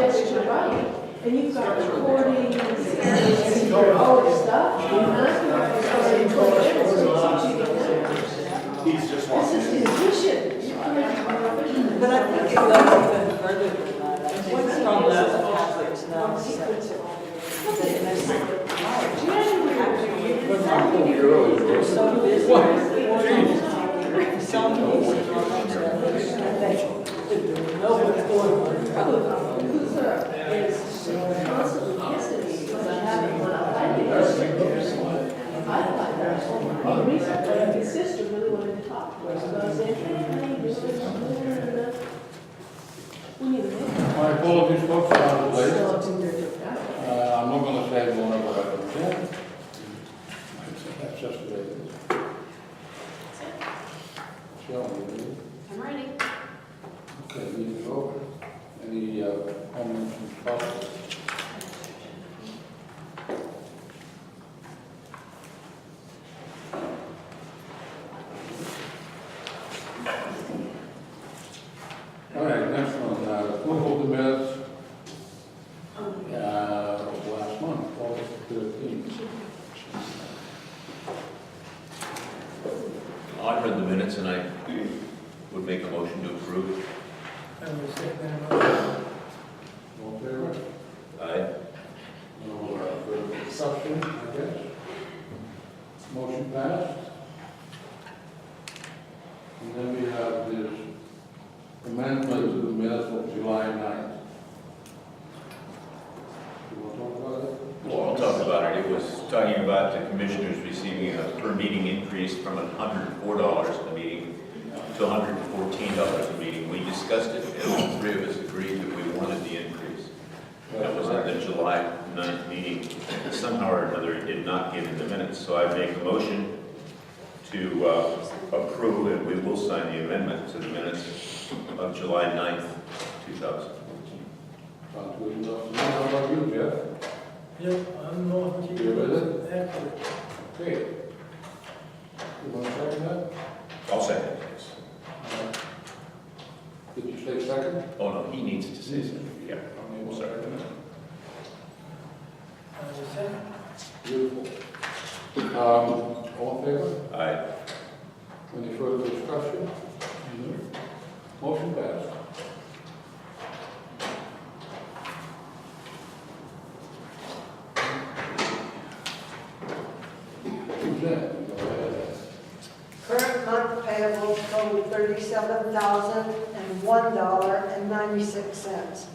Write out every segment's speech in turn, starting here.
Yes, you're right. And you've got recordings and all this stuff. He's just This is efficient. But I think it goes even further than that. I think it's from the Catholics now. They're so busy. Some people know what's going on. Is constantly kissing me because I haven't when I did this. I thought that was the reason why his sister really wanted to talk to us. So I said, hey, how you doing? We need a minute. My apologies, folks, I was late. So it's in there to go. I'm not going to say more about it. That's just the way it is. Shall we? I'm ready. Okay, meeting over. Any comments from public? All right, next one, approval of the minutes. Last month, August 13th. I read the minutes and I would make a motion to approve. All in favor? Aye. No further discussion, I guess. Motion passed. And then we have this amendment to the minutes of July 9th. You want to talk about it? Well, I'll talk about it. It was talking about the commissioners receiving a per meeting increase from $104 a meeting to $114 a meeting. We discussed it and all three of us agreed that we wanted the increase. That was at the July 9th meeting. Somehow or another, it did not get in the minutes. So I make a motion to approve, and we will sign the amendment to the minutes of July 9th, 2014. Sounds good enough. How about you, Jeff? Yep, I'm not. You with it? Accurate. Okay. You want to second that? I'll second it, yes. Did you say second? Oh, no, he needs to say something. Yeah, Okay, we'll second it. Beautiful. All in favor? Aye. Any further discussion? Motion passed. Current month payables total $37,001.96,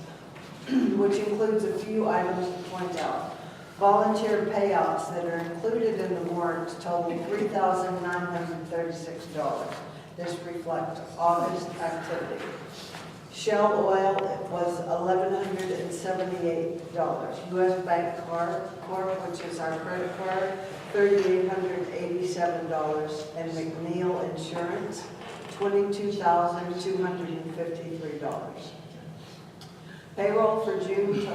which includes a few items to point out. Volunteer payouts that are included in the warrant total $3,936. This reflects August activity. Shell oil was $1,178. U.S. Bank Corp, which is our credit card, $3,887. And McNeil Insurance, $22,253. Payroll for June,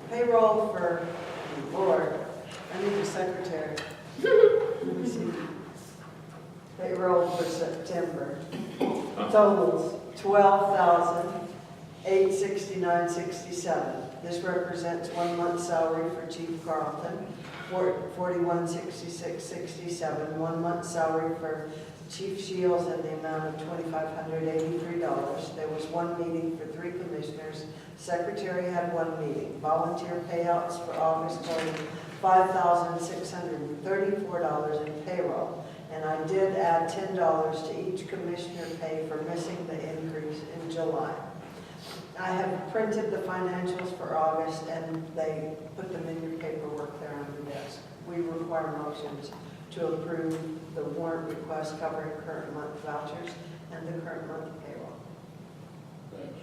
payroll for, Lord, I need a secretary. Let me see. Payroll for September totals $12,869.67. This represents 1 month's salary for Chief Carlton, $4166.67. 1 month's salary for Chief Shields in the amount of $2,583. There was one meeting for 3 commissioners. Secretary had 1 meeting. Volunteer payouts for August totaled $5,634 in payroll. And I did add $10 to each commissioner pay for missing the increase in July. I have printed the financials for August and they put them in your paperwork there on the desk. We require motions to approve the warrant request covering current month vouchers and the current month payroll. Thanks.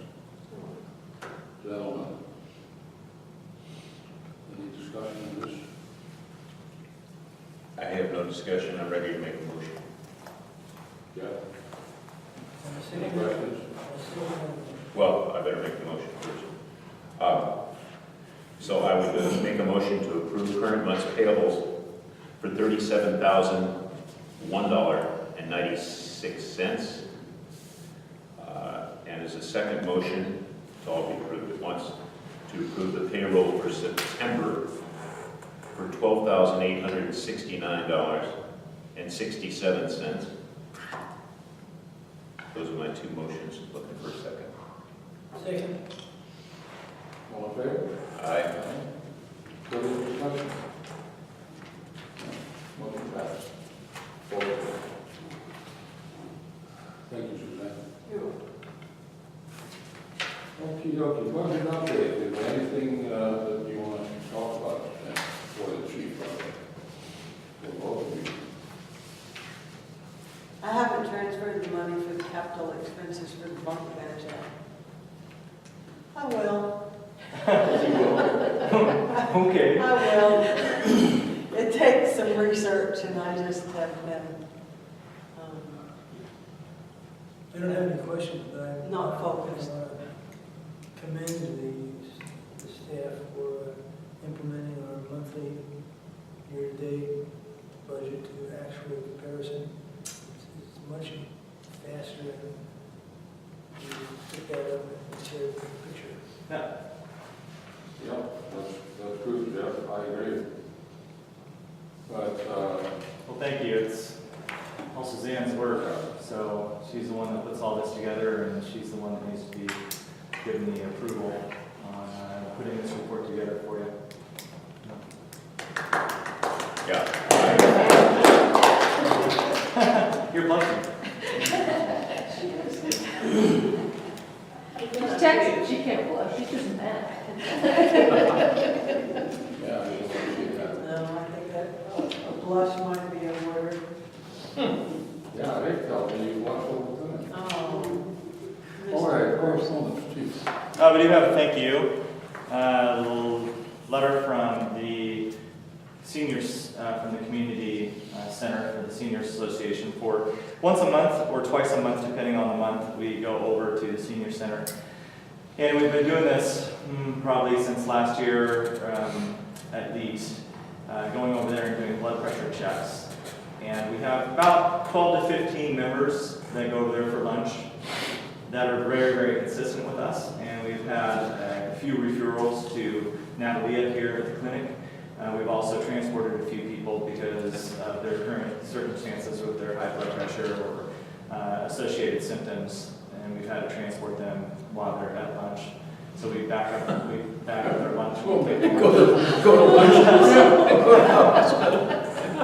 Gentlemen, any discussion on this? I have no discussion. I'm ready to make a motion. Yeah. Any questions? Well, I better make the motion first. So I would make a motion to approve current month's payables for $37,001.96. And as a second motion, to all be approved at once, to approve the payroll for September for $12,869.67. Those are my two motions. Looking for a second. Second. All in favor? Aye. Further discussion? Motion passed. Forward. Thank you, Suzanne. Okay, budget update, is there anything that you want to talk about for the chief? For both of you? I haven't transferred the money for the capital expenses for the bunk beds yet. I will. Okay. I will. It takes some research and I just have been, I don't have any questions, but I'm Not focused. I wanna commend the staff for implementing our monthly year-to-date budget to actual comparison. It's much faster and you pick that up and share the picture. Yeah. Yeah, that's good, Jeff, I agree. But, Well, thank you. It's all Suzanne's work, so she's the one that puts all this together, and she's the one that needs to be given the approval on putting this report together for you. Yeah. You're blushing. She's texting, she can't blush, she's just mad. yeah, I just want to get that. no, I think that a blush might be a word. Yeah, they tell me you watch all the time. Oh. All right, correspondence, chief. We do have a thank you. Letter from the seniors from the community center for the Seniors Association for once a month or twice a month, depending on the month, we go over to the senior center. And we've been doing this probably since last year, at least, going over there and doing blood pressure checks. And we have about 12 to 15 members that go over there for lunch that are very, very consistent with us. And we've had a few referrals to Natalia here at the clinic. We've also transported a few people because of their current circumstances with their high blood pressure or associated symptoms. And we've had to transport them while they're at lunch. So we back up their lunch. Go to lunch.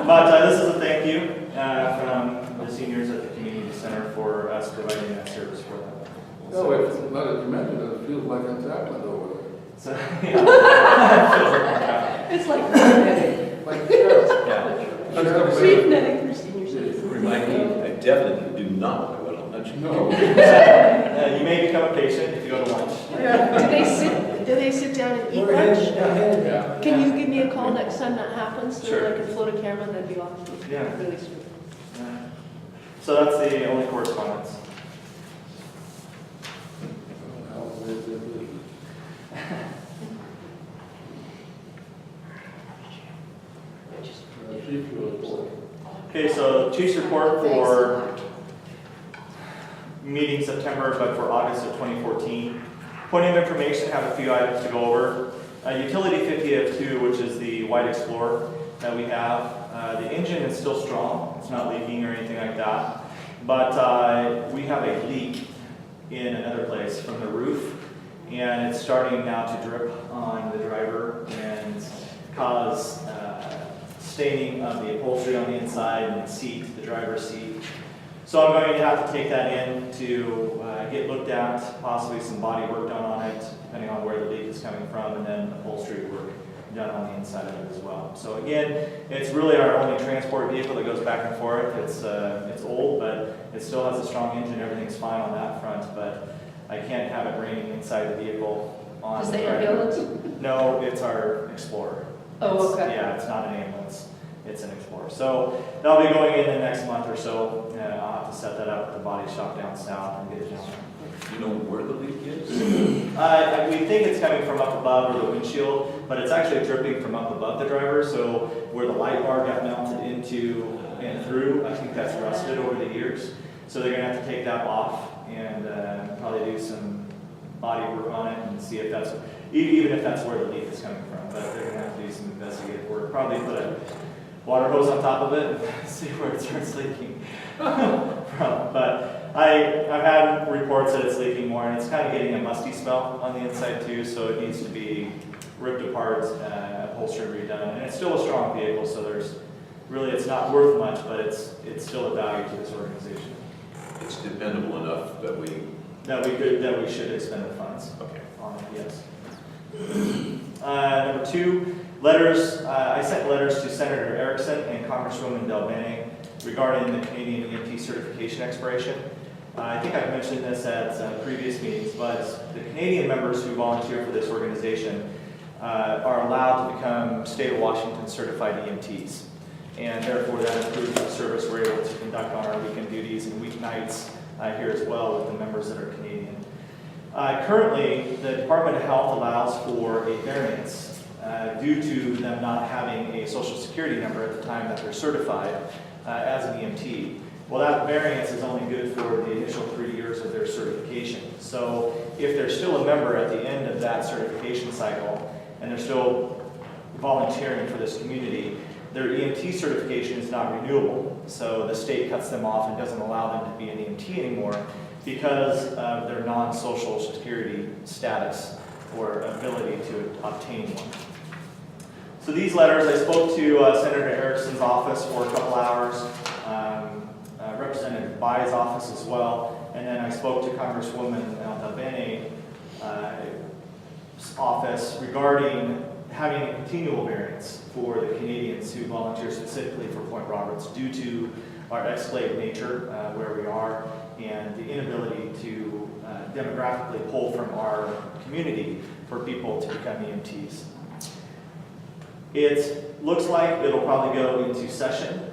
But this is a thank you from the seniors at the community center for us providing that service for them. No, it's not a commended, it feels like it's happened over there. So, yeah. It's like netting. Like, sheriff. Yeah. Sheep netting for senior citizens. Remind me, I definitely do not want to go to lunch. No. You may become a patient if you go to lunch. Do they sit down and eat We're lunch? ahead. Yeah. Can you give me a call next time that happens? Sure. So I can float a camera, that'd be awesome. Yeah. Really sweet. So that's the only correspondence. Chief, your report. Okay, so Chief's report for meeting September, but for August of 2014. Point of information, have a few items to go over. Utility 50F2, which is the white Explorer that we have. The engine is still strong. It's not leaking or anything like that. But we have a leak in another place from the roof. And it's starting now to drip on the driver and cause staining of the upholstery on the inside and the seat, the driver's seat. So I'm going to have to take that in to get looked at, possibly some body work done on it, depending on where the leak is coming from, and then upholstery work done on the inside of it as well. So again, it's really our only transport vehicle that goes back and forth. It's old, but it still has a strong engine. Everything's fine on that front, but I can't have it raining inside the vehicle on Is the the driver. ambulance? No, it's our Explorer. Oh, okay. Yeah, it's not an ambulance. It's an Explorer. So that'll be going in the next month or so. I'll have to set that up at the body shop down south and get it down. You know where the leak is? We think it's coming from up above or the windshield, but it's actually dripping from up above the driver. So where the light bar got mounted into and through, I think that's rusted over the years. So they're gonna have to take that off and probably do some body work on it and see if that's, even if that's where the leak is coming from. But they're gonna have to do some investigative work. Probably put a water hose on top of it and see where it starts leaking from. But I've had reports that it's leaking more, and it's kind of getting a musty smell on the inside too, so it needs to be ripped apart, upholstery redone. And it's still a strong vehicle, so there's really, it's not worth much, but it's still a value to this organization. It's dependable enough that we, That we should expend the funds okay. on it, yes. Number 2, letters. I sent letters to Senator Erickson and Congresswoman Del Bene regarding the Canadian EMT certification expiration. I think I've mentioned this at previous meetings, but the Canadian members who volunteer for this organization are allowed to become State of Washington certified EMTs. And therefore that improves the service we're able to conduct on our weekend duties and weeknights here as well with the members that are Canadian. Currently, the Department of Health allows for a variance due to them not having a Social Security number at the time that they're certified as an EMT. Well, that variance is only good for the initial 3 years of their certification. So if they're still a member at the end of that certification cycle and they're still volunteering for this community, their EMT certification is not renewable. So the state cuts them off and doesn't allow them to be an EMT anymore because of their non-social security status or ability to obtain one. So these letters, I spoke to Senator Erickson's office for a couple hours, Representative Bai's office as well, and then I spoke to Congresswoman Del Bene's office regarding having a continual variance for the Canadians who volunteer specifically for Point Roberts due to our escalated nature where we are and the inability to demographically pull from our community for people to become EMTs. It looks like it'll probably go into session.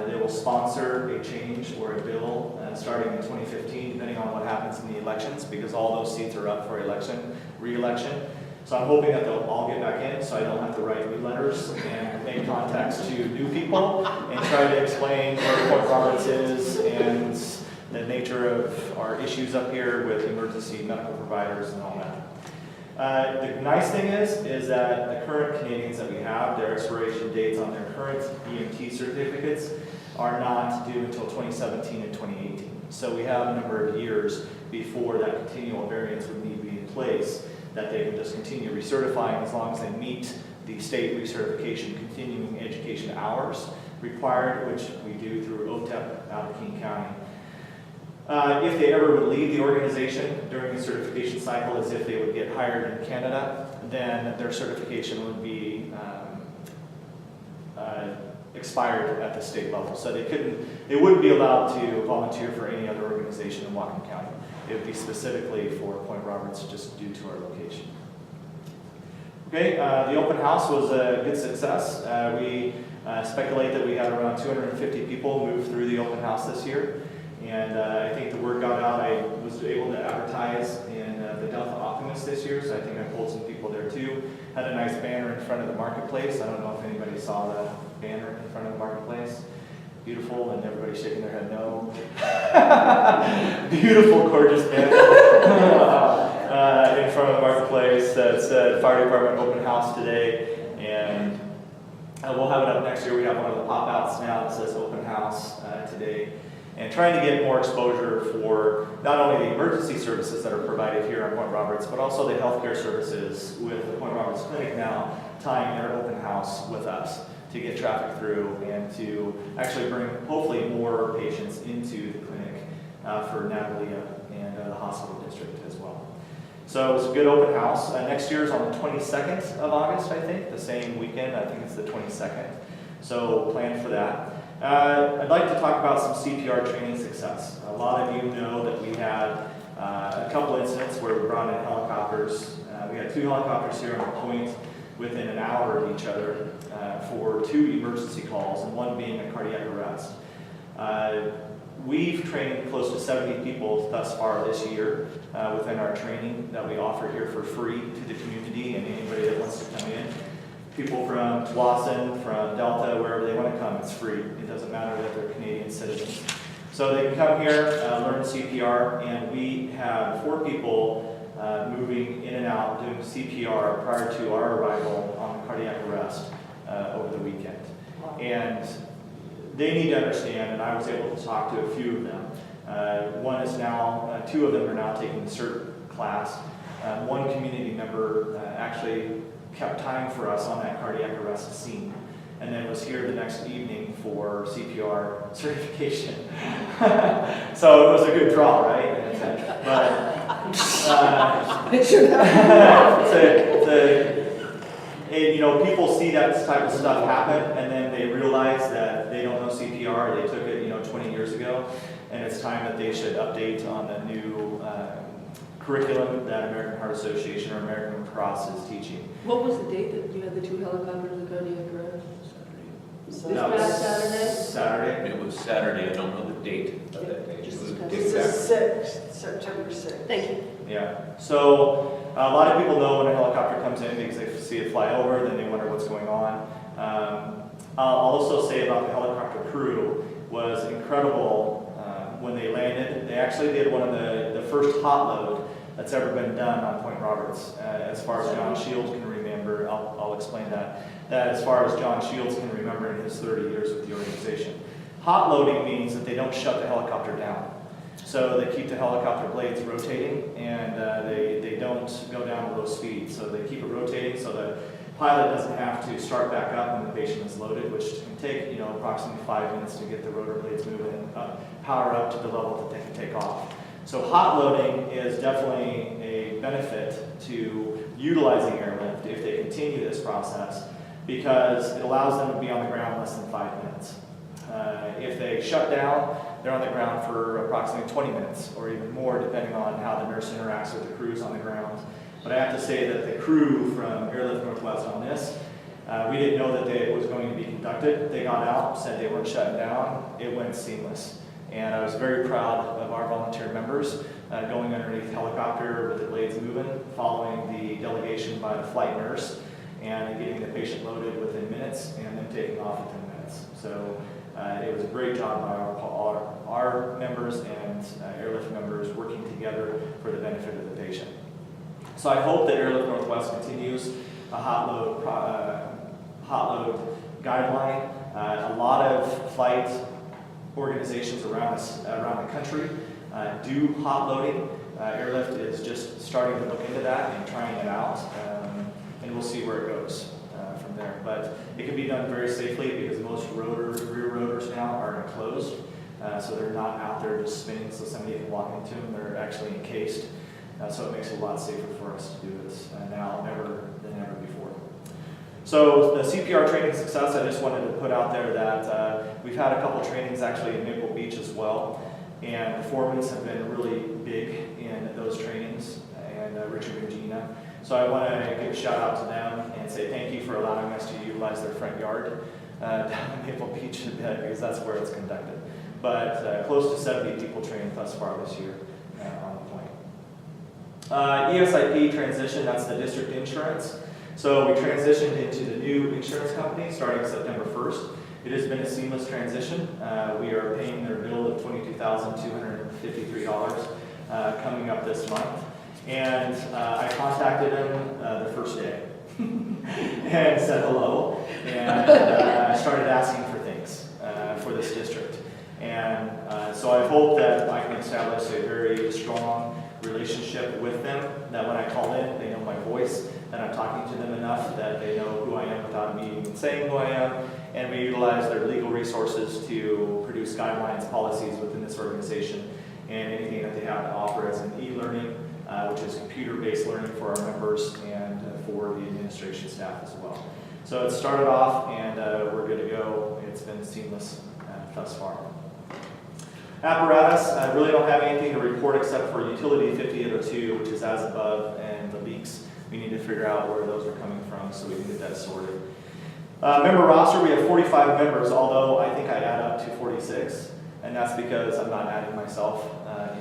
They will sponsor a change or a bill starting in 2015, depending on what happens in the elections, because all those seats are up for re-election. So I'm hoping that they'll all get back in, so I don't have to write new letters and make contacts to new people and try to explain where Point Roberts is and the nature of our issues up here with emergency medical providers and all that. The nice thing is that the current Canadians that we have, their expiration dates on their current EMT certificates are not due until 2017 and 2018. So we have a number of years before that continual variance would need to be in place, that they can just continue recertifying as long as they meet the state recertification continuing education hours required, which we do through OTEP out of King County. If they ever would leave the organization during the certification cycle, as if they would get hired in Canada, then their certification would be expired at the state level. So they wouldn't be allowed to volunteer for any other organization in Whatcom County. It would be specifically for Point Roberts just due to our location. Okay, the open house was a good success. We speculate that we had around 250 people move through the open house this year. And I think the word got out. I was able to advertise in the Delta Optimist this year, so I think I pulled some people there too. Had a nice banner in front of the marketplace. I don't know if anybody saw the banner in front of the marketplace. Beautiful, and everybody shaking their head no. Beautiful, gorgeous banner in front of the marketplace that said Fire Department Open House today. And we'll have it up next year. We have one of the pop-outs now that says Open House today. And trying to get more exposure for not only the emergency services that are provided here on Point Roberts, but also the healthcare services with the Point Roberts Clinic now tying their open house with us to get traffic through and to actually bring hopefully more patients into the clinic for Natalia and the hospital district as well. So it was a good open house. Next year is on the 22nd of August, I think, the same weekend. I think it's the 22nd. So plan for that. I'd like to talk about some CPR training success. A lot of you know that we had a couple incidents where we brought in helicopters. We had 2 helicopters here on the point within an hour of each other for 2 emergency calls, and one being a cardiac arrest. We've trained close to 70 people thus far this year within our training that we offer here for free to the community and anybody that wants to come in. People from Tuason, from Delta, wherever they want to come, it's free. It doesn't matter that they're Canadian citizens. So they can come here, learn CPR, and we have 4 people moving in and out, doing CPR prior to our arrival on cardiac arrest over the weekend. And they need to understand, and I was able to talk to a few of them. One is now, two of them are now taking the CERT class. One community member actually kept time for us on that cardiac arrest scene, and then was here the next evening for CPR certification. So it was a good draw, right? But you know, people see that type of stuff happen, and then they realize that they don't know CPR. They took it, you know, 20 years ago, and it's time that they should update on the new curriculum that American Heart Association or American Red Cross is teaching. What was the date that you had the 2 helicopters that go to your garage? This That was past Saturday? Saturday. It was Saturday, I don't know the date of that day. Just It was this It's exact- the 6th, September 6th. Thank you. Yeah. So a lot of people know when a helicopter comes in because they see it fly over, then they wonder what's going on. I'll also say about the helicopter crew was incredible when they landed. They actually did one of the first hot load that's ever been done on Point Roberts. As far as John Shields can remember, I'll explain that. That as far as John Shields can remember in his 30 years with the organization. Hot loading means that they don't shut the helicopter down. So they keep the helicopter blades rotating, and they don't go down to low speed. So they keep it rotating so the pilot doesn't have to start back up when the patient is loaded, which can take, you know, approximately 5 minutes to get the rotor blades moving and power up to the level that they can take off. So hot loading is definitely a benefit to utilizing airlift if they continue this process, because it allows them to be on the ground less than 5 minutes. If they shut down, they're on the ground for approximately 20 minutes or even more, depending on how the nurse interacts with the crews on the ground. But I have to say that the crew from Airlift Northwest on this, we didn't know that it was going to be conducted. They got out, said they weren't shutting down. It went seamless. And I was very proud of our volunteer members going underneath the helicopter with the blades moving, following the delegation by the flight nurse, and getting the patient loaded within minutes and then taking off within minutes. So it was a great job by our members and Airlift members working together for the benefit of the patient. So I hope that Airlift Northwest continues a hot load guideline. A lot of flight organizations around the country do hot loading. Airlift is just starting to look into that and trying it out, and we'll see where it goes from there. But it can be done very safely because most rear rotors now are enclosed, so they're not out there just spinning so somebody can walk into them. They're actually encased, so it makes it a lot safer for us to do this now than ever before. So the CPR training success, I just wanted to put out there that we've had a couple trainings actually in Maple Beach as well, and the foremans have been really big in those trainings, and Richard and Gina. So I want to give a shout out to them and say thank you for allowing us to utilize their front yard down in Maple Beach because that's where it's conducted. But close to 70 people trained thus far this year on the point. ESIP transition, that's the district insurance. So we transitioned into the new insurance company starting September 1st. It has been a seamless transition. We are paying their bill of $22,253 coming up this month. And I contacted them the first day and said hello, and I started asking for things for this district. And so I hope that I can establish a very strong relationship with them, that when I call in, they know my voice, that I'm talking to them enough that they know who I am without me even saying who I am, and we utilize their legal resources to produce guidelines, policies within this organization, and anything that they have to offer as an e-learning, which is computer-based learning for our members and for the administration staff as well. So it started off, and we're good to go. It's been seamless thus far. Apparatus, I really don't have anything to report except for utility 5802, which is as above, and the leaks. We need to figure out where those are coming from so we can get that sorted. Member roster, we have 45 members, although I think I add up to 46, and that's because I'm not adding myself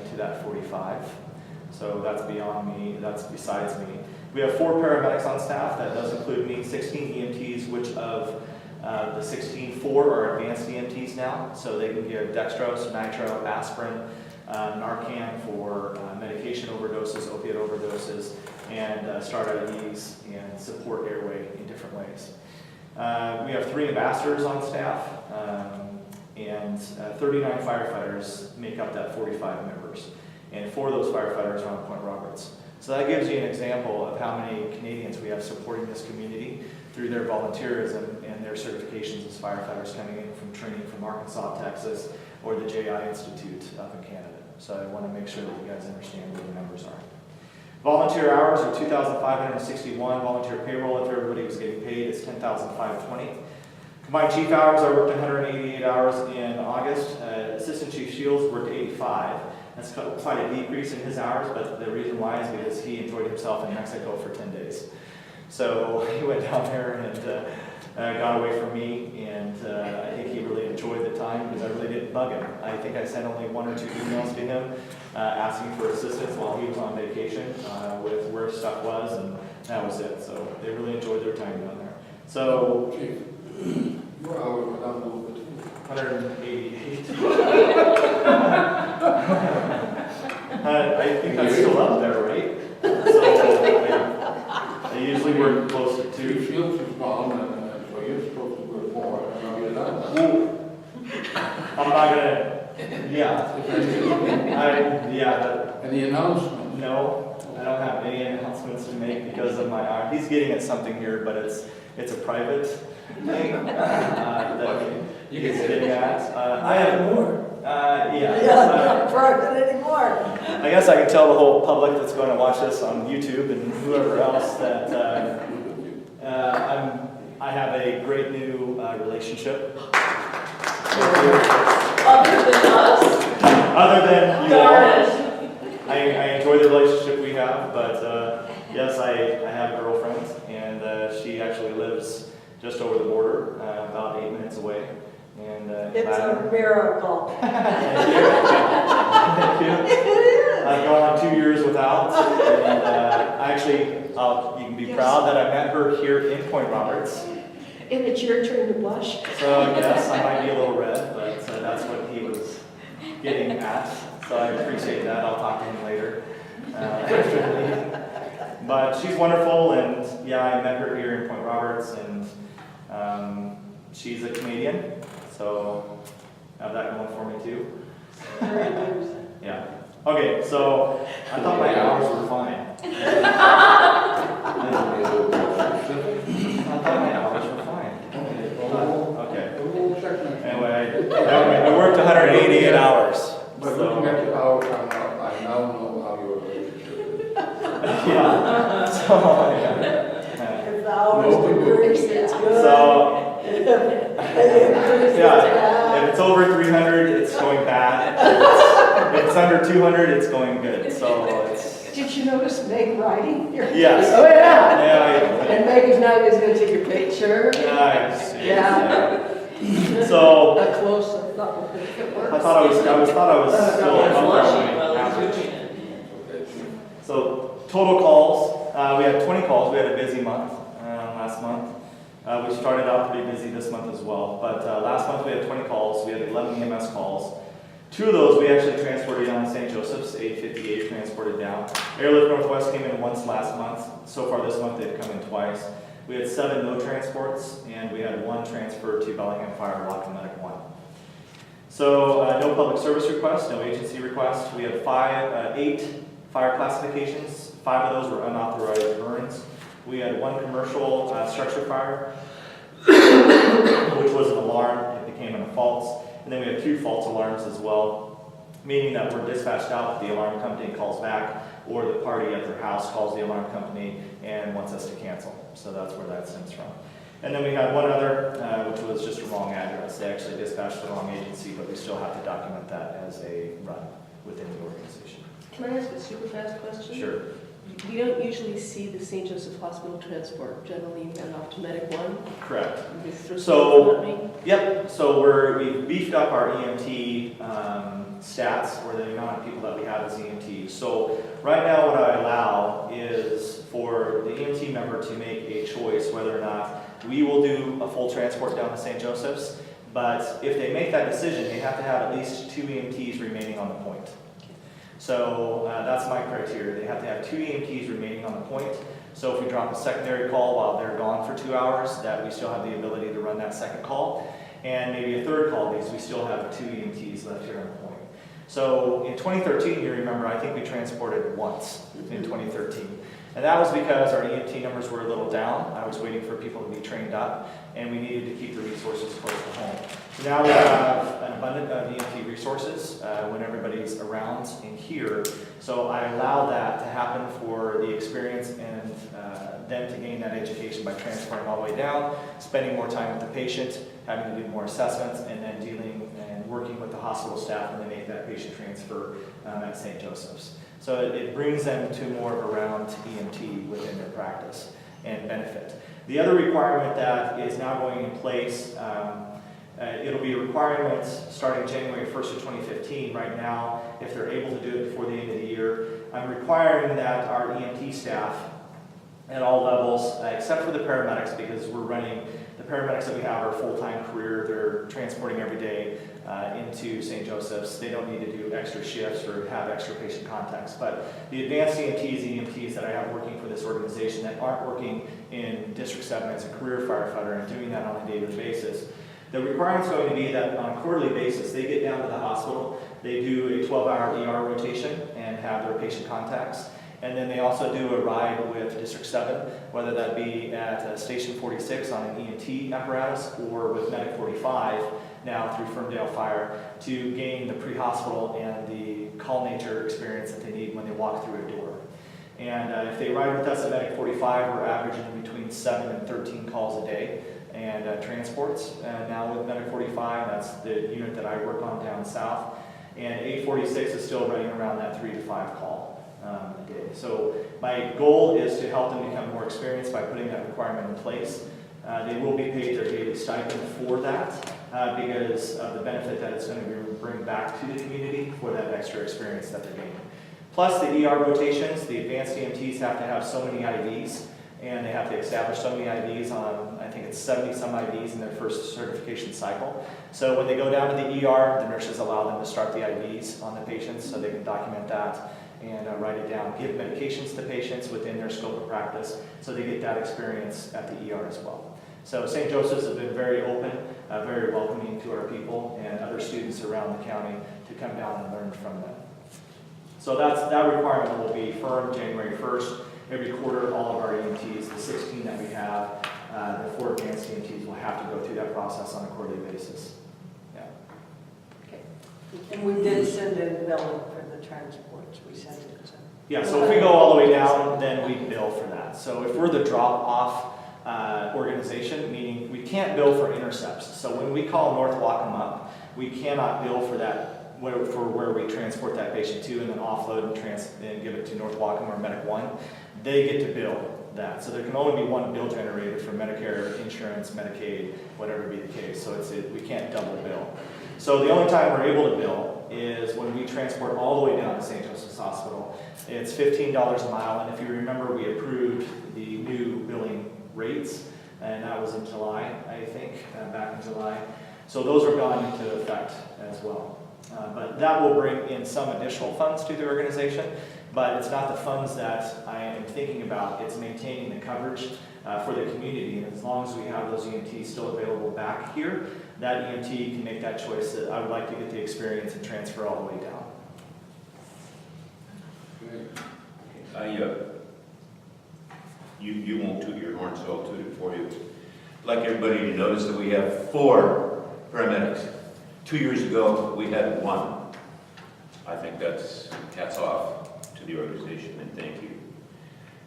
into that 45. So that's beyond me, that's besides me. We have 4 paramedics on staff. That does include me, 16 EMTs, which of the 16, 4 are advanced EMTs now, so they can give dextrose, nitro, aspirin, Narcan for medication overdoses, opiate overdoses, and start IVs and support airway in different ways. We have 3 ambassadors on staff, and 39 firefighters make up that 45 members. And 4 of those firefighters are on Point Roberts. So that gives you an example of how many Canadians we have supporting this community through their volunteerism and their certifications as firefighters coming in from training from Arkansas, Texas, or the JI Institute up in Canada. So I want to make sure that you guys understand where the numbers are. Volunteer hours are 2,561. Volunteer payroll, if everybody was getting paid, is 10,520. Combined chief hours, I worked 188 hours in August. Assistant Chief Shields worked 85. That's quite a decrease in his hours, but the reason why is because he enjoyed himself in Mexico for 10 days. So he went down there and got away from me, and I think he really enjoyed the time because I really didn't bug him. I think I sent only 1 or 2 emails to him asking for assistance while he was on vacation with where stuff was, and that was it. So they really enjoyed their time down there. So, Chief, your hours were down a little bit. 188. I think that's still up there, right? So I usually work close to 2. Chief Shields is gone, and so you're supposed to work more, and now you're done. I'm not gonna, yeah. Any announcements? No, I don't have any announcements to make because of my arm. He's getting at something here, but it's a private thing that he's getting at. I have more. Not private anymore. I guess I can tell the whole public that's going to watch this on YouTube and whoever else that I have a great new relationship. Other than us? Other than you Darn all. it. I enjoy the relationship we have, but yes, I have a girlfriend, and she actually lives just over the border, about 8 minutes away. And It's a miracle. Thank you. I've gone 2 years without, and actually, you can be proud that I met her here in Point Roberts. And it's your turn to blush. So yes, I might be a little red, but that's what he was getting at. So I appreciate that. I'll talk to him later. But she's wonderful, and yeah, I met her here in Point Roberts, and she's a Canadian, so I have that going for me too. Yeah. Okay, so I thought my hours were fine. I thought my hours were fine. Okay. Anyway, I worked 188 hours. But looking at the hours, I now know how your relationship is. Yeah. So, If the hours decrease, it's good. So, If they increase, it's yeah, bad. if it's over 300, it's going bad. If it's under 200, it's going good. So it's. Did you notice Meg writing here? Yes. Oh, yeah. Yeah. And Meg now is going to take a picture. I see. Yeah. So A close-up, thought if it works. I thought I was still up there on my average. Okay. So total calls, we had 20 calls. We had a busy month last month. We started out pretty busy this month as well. But last month we had 20 calls. We had 11 EMS calls. 2 of those we actually transported down to St. Joseph's, 858 transported down. Airlift Northwest came in once last month. So far this month they've come in twice. We had 7 no transports, and we had 1 transfer to Bellingham Fire, Whatcom Medic 1. So no public service requests, no agency requests. We had 8 fire classifications. 5 of those were unauthorized burns. We had 1 commercial structure fire, which was an alarm. It became an false. And then we had 2 false alarms as well, meaning that we're dispatched out, the alarm company calls back, or the party at their house calls the alarm company and wants us to cancel. So that's where that stems from. And then we had 1 other, which was just a wrong address. They actually dispatched the wrong agency, but we still have to document that as a run within the organization. Can I ask a super fast question? Sure. We don't usually see the St. Joseph Hospital transport. Generally, run off to Medic 1. Correct. So, So, yep, so we've beefed up our EMT stats, or the amount of people that we have as EMTs. So right now what I allow is for the EMT member to make a choice whether or not we will do a full transport down to St. Joseph's, but if they make that decision, they have to have at least 2 EMTs remaining on the point. So that's my criteria. They have to have 2 EMTs remaining on the point. So if we drop a secondary call while they're gone for 2 hours, that we still have the ability to run that second call. And maybe a third call because we still have 2 EMTs left here on the point. So in 2013, you remember, I think we transported once in 2013. And that was because our EMT numbers were a little down. I was waiting for people to be trained up, and we needed to keep the resources close to home. So now we have an abundance of EMT resources when everybody's around and here. So I allow that to happen for the experience and them to gain that education by transporting all the way down, spending more time with the patient, having to do more assessments, and then dealing and working with the hospital staff when they make that patient transfer at St. Joseph's. So it brings them to more of a round EMT within their practice and benefit. The other requirement that is now going in place, it'll be a requirement starting January 1st of 2015. Right now, if they're able to do it before the end of the year, I'm requiring that our EMT staff at all levels, except for the paramedics, because we're running, the paramedics that we have are full-time career. They're transporting every day into St. Joseph's. They don't need to do extra shifts or have extra patient contacts. But the advanced EMTs that I have working for this organization that aren't working in District 7 as a career firefighter and doing that on a daily basis, the requirement's going to be that on a quarterly basis, they get down to the hospital, they do a 12-hour ER rotation and have their patient contacts. And then they also do a ride with District 7, whether that be at Station 46 on an EMT apparatus or with Medic 45 now through Ferndale Fire to gain the pre-hospital and the call nature experience that they need when they walk through a door. And if they ride with us at Medic 45, we're averaging between 7 and 13 calls a day and transports. Now with Medic 45, that's the unit that I work on down south. And 846 is still running around that 3 to 5 call a day. So my goal is to help them become more experienced by putting that requirement in place. They will be paid their daily stipend for that because of the benefit that it's going to bring back to the community for that extra experience that they're gaining. Plus the ER rotations, the advanced EMTs have to have so many IVs, and they have to establish so many IVs on, I think it's 70 some IVs in their first certification cycle. So when they go down to the ER, the nurses allow them to start the IVs on the patients so they can document that and write it down, give medications to patients within their scope of practice so they get that experience at the ER as well. So St. Joseph's has been very open, very welcoming to our people and other students around the county to come down and learn from them. So that requirement will be firm January 1st. Every quarter, all of our EMTs, the 16 that we have, the 4 advanced EMTs will have to go through that process on a quarterly basis. Yeah. Okay. And we did send in billing for the transports. We sent it to. Yeah, so if we go all the way down, then we bill for that. So if we're the drop-off organization, meaning we can't bill for intercepts. So when we call North Whatcom up, we cannot bill for that, for where we transport that patient to and then offload and give it to North Whatcom or Medic 1. They get to bill that. So there can only be one bill generated for Medicare, insurance, Medicaid, whatever be the case. So we can't double bill. So the only time we're able to bill is when we transport all the way down to St. Joseph's Hospital. It's $15 a mile, and if you remember, we approved the new billing rates, and that was in July, I think, back in July. So those are gone into effect as well. But that will bring in some additional funds to the organization, but it's not the funds that I am thinking about. It's maintaining the coverage for the community, and as long as we have those EMTs still available back here, that EMT can make that choice that I would like to get the experience and transfer all the way down. You won't toot your horn, so I'll toot it for you. I'd like everybody to notice that we have 4 paramedics. 2 years ago, we had 1. I think that's hats off to the organization, and thank you.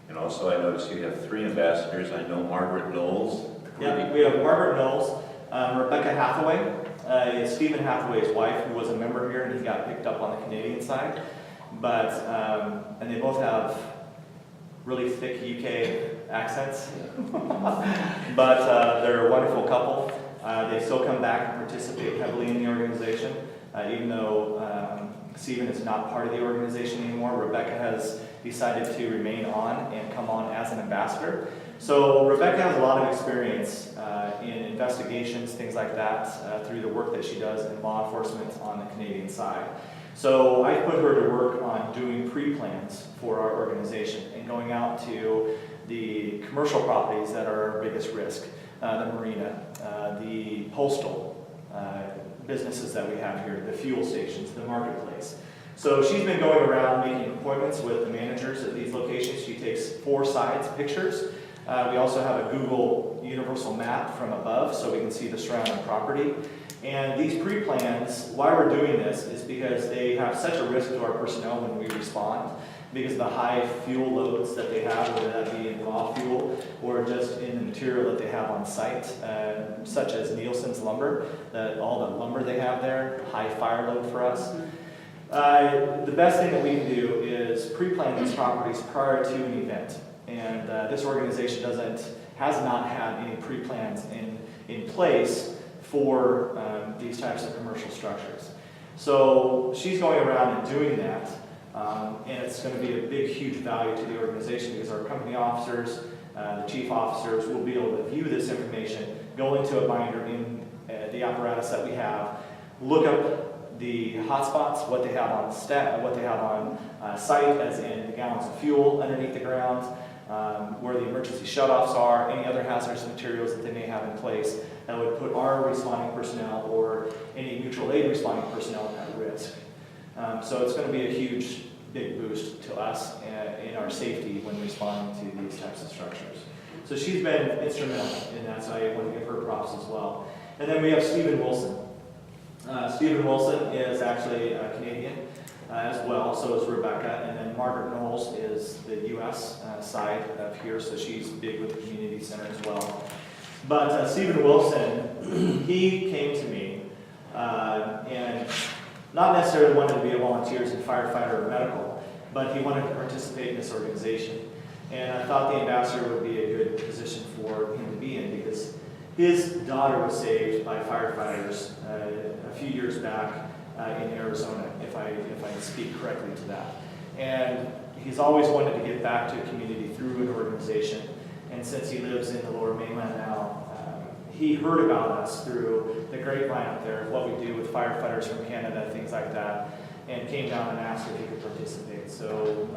And also, I noticed you have 3 ambassadors. I know Margaret Knowles. Yeah, we have Margaret Knowles, Rebecca Hathaway, Stephen Hathaway's wife, who was a member here, and he got picked up on the Canadian side. But, and they both have really thick UK accents, but they're a wonderful couple. They still come back and participate heavily in the organization, even though Stephen is not part of the organization anymore. Rebecca has decided to remain on and come on as an ambassador. So Rebecca has a lot of experience in investigations, things like that, through the work that she does in law enforcement on the Canadian side. So I put her to work on doing pre-plans for our organization and going out to the commercial properties that are our biggest risk, the marina, the postal businesses that we have here, the fuel stations, the marketplace. So she's been going around making appointments with the managers at these locations. She takes 4 sides pictures. We also have a Google universal map from above so we can see the surrounding property. And these pre-plans, why we're doing this is because they have such a risk to our personnel when we respond, because of the high fuel loads that they have, whether that be in raw fuel or just in the material that they have on site, such as Nielsen's lumber, all the lumber they have there, high fire load for us. The best thing that we can do is pre-plan these properties prior to an event. And this organization has not had any pre-plans in place for these types of commercial structures. So she's going around and doing that, and it's going to be a big, huge value to the organization because our company officers, the chief officers will be able to view this information, go into a binder in the apparatus that we have, look up the hotspots, what they have on site, as in the gallons of fuel underneath the ground, where the emergency shutoffs are, any other hazardous materials that they may have in place that would put our responding personnel or any mutual aid responding personnel at risk. So it's going to be a huge, big boost to us in our safety when responding to these types of structures. So she's been instrumental in that, so I want to give her props as well. And then we have Stephen Wilson. Stephen Wilson is actually a Canadian as well, so is Rebecca, and then Margaret Knowles is the U.S. Side of here, so she's big with the community center as well. But Stephen Wilson, he came to me and not necessarily wanted to be a volunteer as a firefighter or medical, but he wanted to participate in this organization. And I thought the ambassador would be a good position for him to be in because his daughter was saved by firefighters a few years back in Arizona, if I speak correctly to that. And he's always wanted to give back to a community through an organization. And since he lives in the Lower Mainland now, he heard about us through the grapevine up there, what we do with firefighters from Canada, things like that, and came down and asked if he could participate. So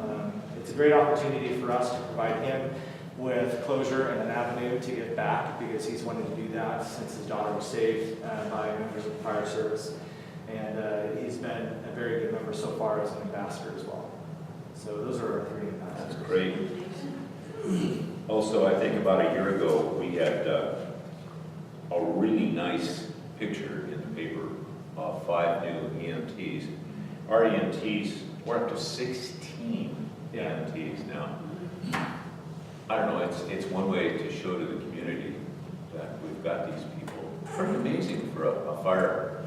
it's a great opportunity for us to provide him with closure and an avenue to give back because he's wanted to do that since his daughter was saved by members of the fire service. And he's been a very good member so far as an ambassador as well. So those are our 3 ambassadors. That's great. Also, I think about a year ago, we had a really nice picture in the paper of 5 new EMTs. Our EMTs, we're up to 16 EMTs now. I don't know, it's one way to show to the community that we've got these people. Pretty amazing for a fire.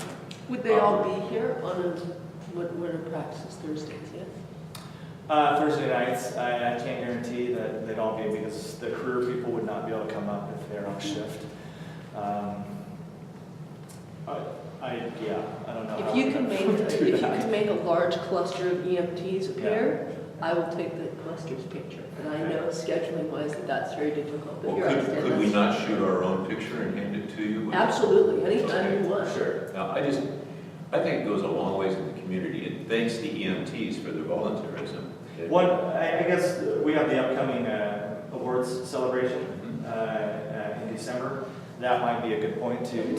Would they all be here on what are practices Thursdays, yeah? Thursday nights, I can't guarantee that they'd all be because the career people would not be able to come up if they're on shift. I don't know. If you can make a large cluster of EMTs appear, I will take the cluster's picture. And I know scheduling wise that's very difficult, but Well, you're could we not shoot our own picture and hand it to you? Absolutely, anytime you want. Sure. Now, I think it goes a long ways in the community, and thanks to EMTs for their volunteerism. I guess we have the upcoming awards celebration in December. That might be a good point to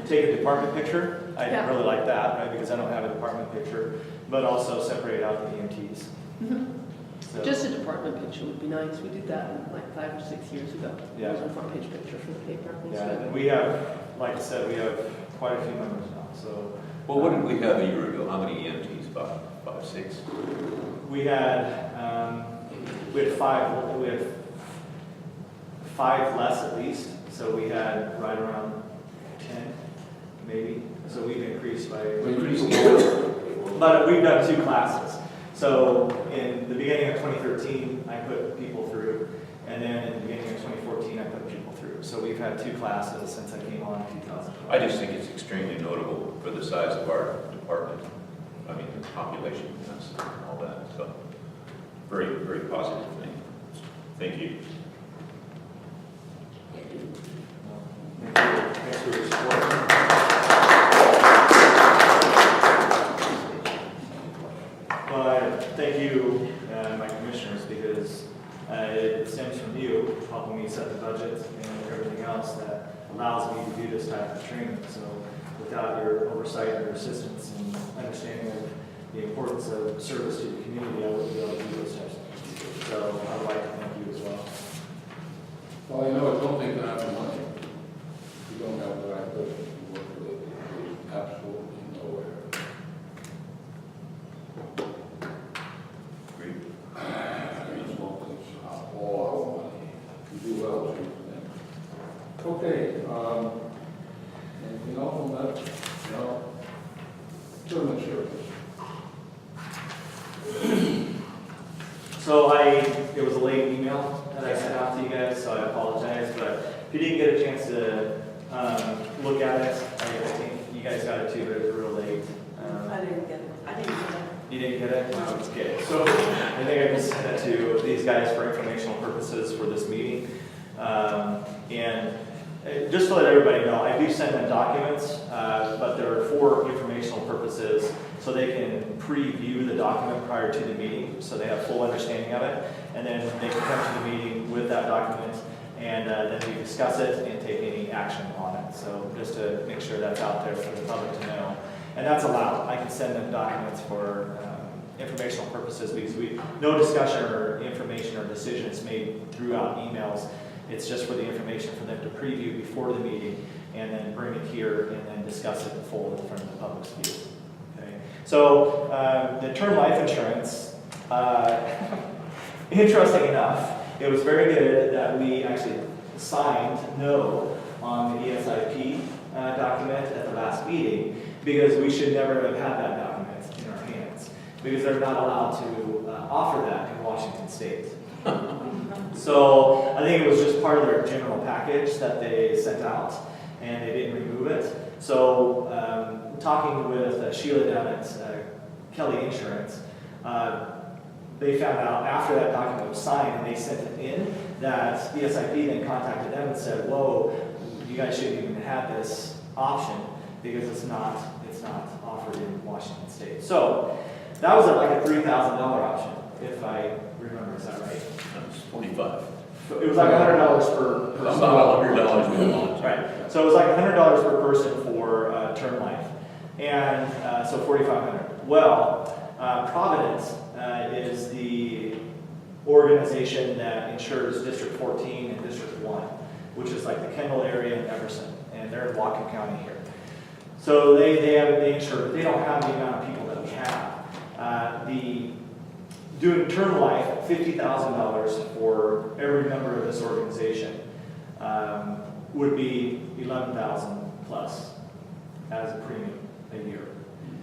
take a department picture. I Yeah. really like that, right? Because I don't have a department picture, but also separate out the EMTs. Mhm. So, Just a department picture would be nice. We did that like 5 or 6 years ago. Yeah. It was a front page picture for the paper. It's yeah, good. and we have, like I said, we have quite a few members now. So Well, what did we have a year ago? How many EMTs? About 5, 6? we had 5. We had 5 less at least. So we had right around 10, maybe. So we've increased by. But we've done 2 classes. So in the beginning of 2013, I put people through, and then in the beginning of 2014, I put people through. So we've had 2 classes since I came on in 2000. I just think it's extremely notable for the size of our department. I mean, the population and all that. So, very, very positive thing. Thank you. Thanks for your support. it stems from you, helping me set the budget and everything else that allows me to do this type of training. So without your oversight and your assistance and understanding of the importance of service to the community, I wouldn't be able to do those types of things. So I would like to thank you as well. Well, you know, I don't think that have money. You don't have the right person to work with it. There's absolutely nowhere. Agreed. There's no things, all our money. You do well, Chief. Okay, anything else on that? No? German service. So it was a late email that I sent out to you guys, so I apologize, but if you didn't get a chance to look at it, I think you guys got it too, but it was real late. I didn't get it. You didn't get it? Okay, so I think I just sent it to these guys for informational purposes for this meeting. And just to let everybody know, I do send them documents, but they're for informational purposes, so they can preview the document prior to the meeting, so they have full understanding of it, and then they can come to the meeting with that document, and then we discuss it and take any action on it. So just to make sure that's out there for the public to know. And that's allowed. I can send them documents for informational purposes because no discussion or information or decision is made throughout emails. It's just for the information for them to preview before the meeting and then bring it here and then discuss it in full in front of the public's view. Okay. So the term life insurance, interesting enough, it was very good that we actually signed no on the ESIP document at the last meeting, because we should never have had that document in our hands, because they're not allowed to offer that in Washington State. So I think it was just part of their general package that they sent out, and they didn't remove it. So talking with Sheila down at Kelly Insurance, they found out after that document was signed and they sent it in, that ESIP then contacted them and said, whoa, you guys shouldn't even have this option because it's not offered in Washington State. So that was like a $3,000 option, if I remember, is that right? That's 45. It was like $100 per person. About $100 with a volunteer. Right. So it was like $100 per person for term life, and so $4,500. Well, Providence is the organization that insures District 14 and District 1, which is like the Kendall area and Everson, and they're in Whatcom County here. So they insure, they don't have the amount of people that we have. Doing term life, $50,000 for every member of this organization would be $11,000 plus as a premium a year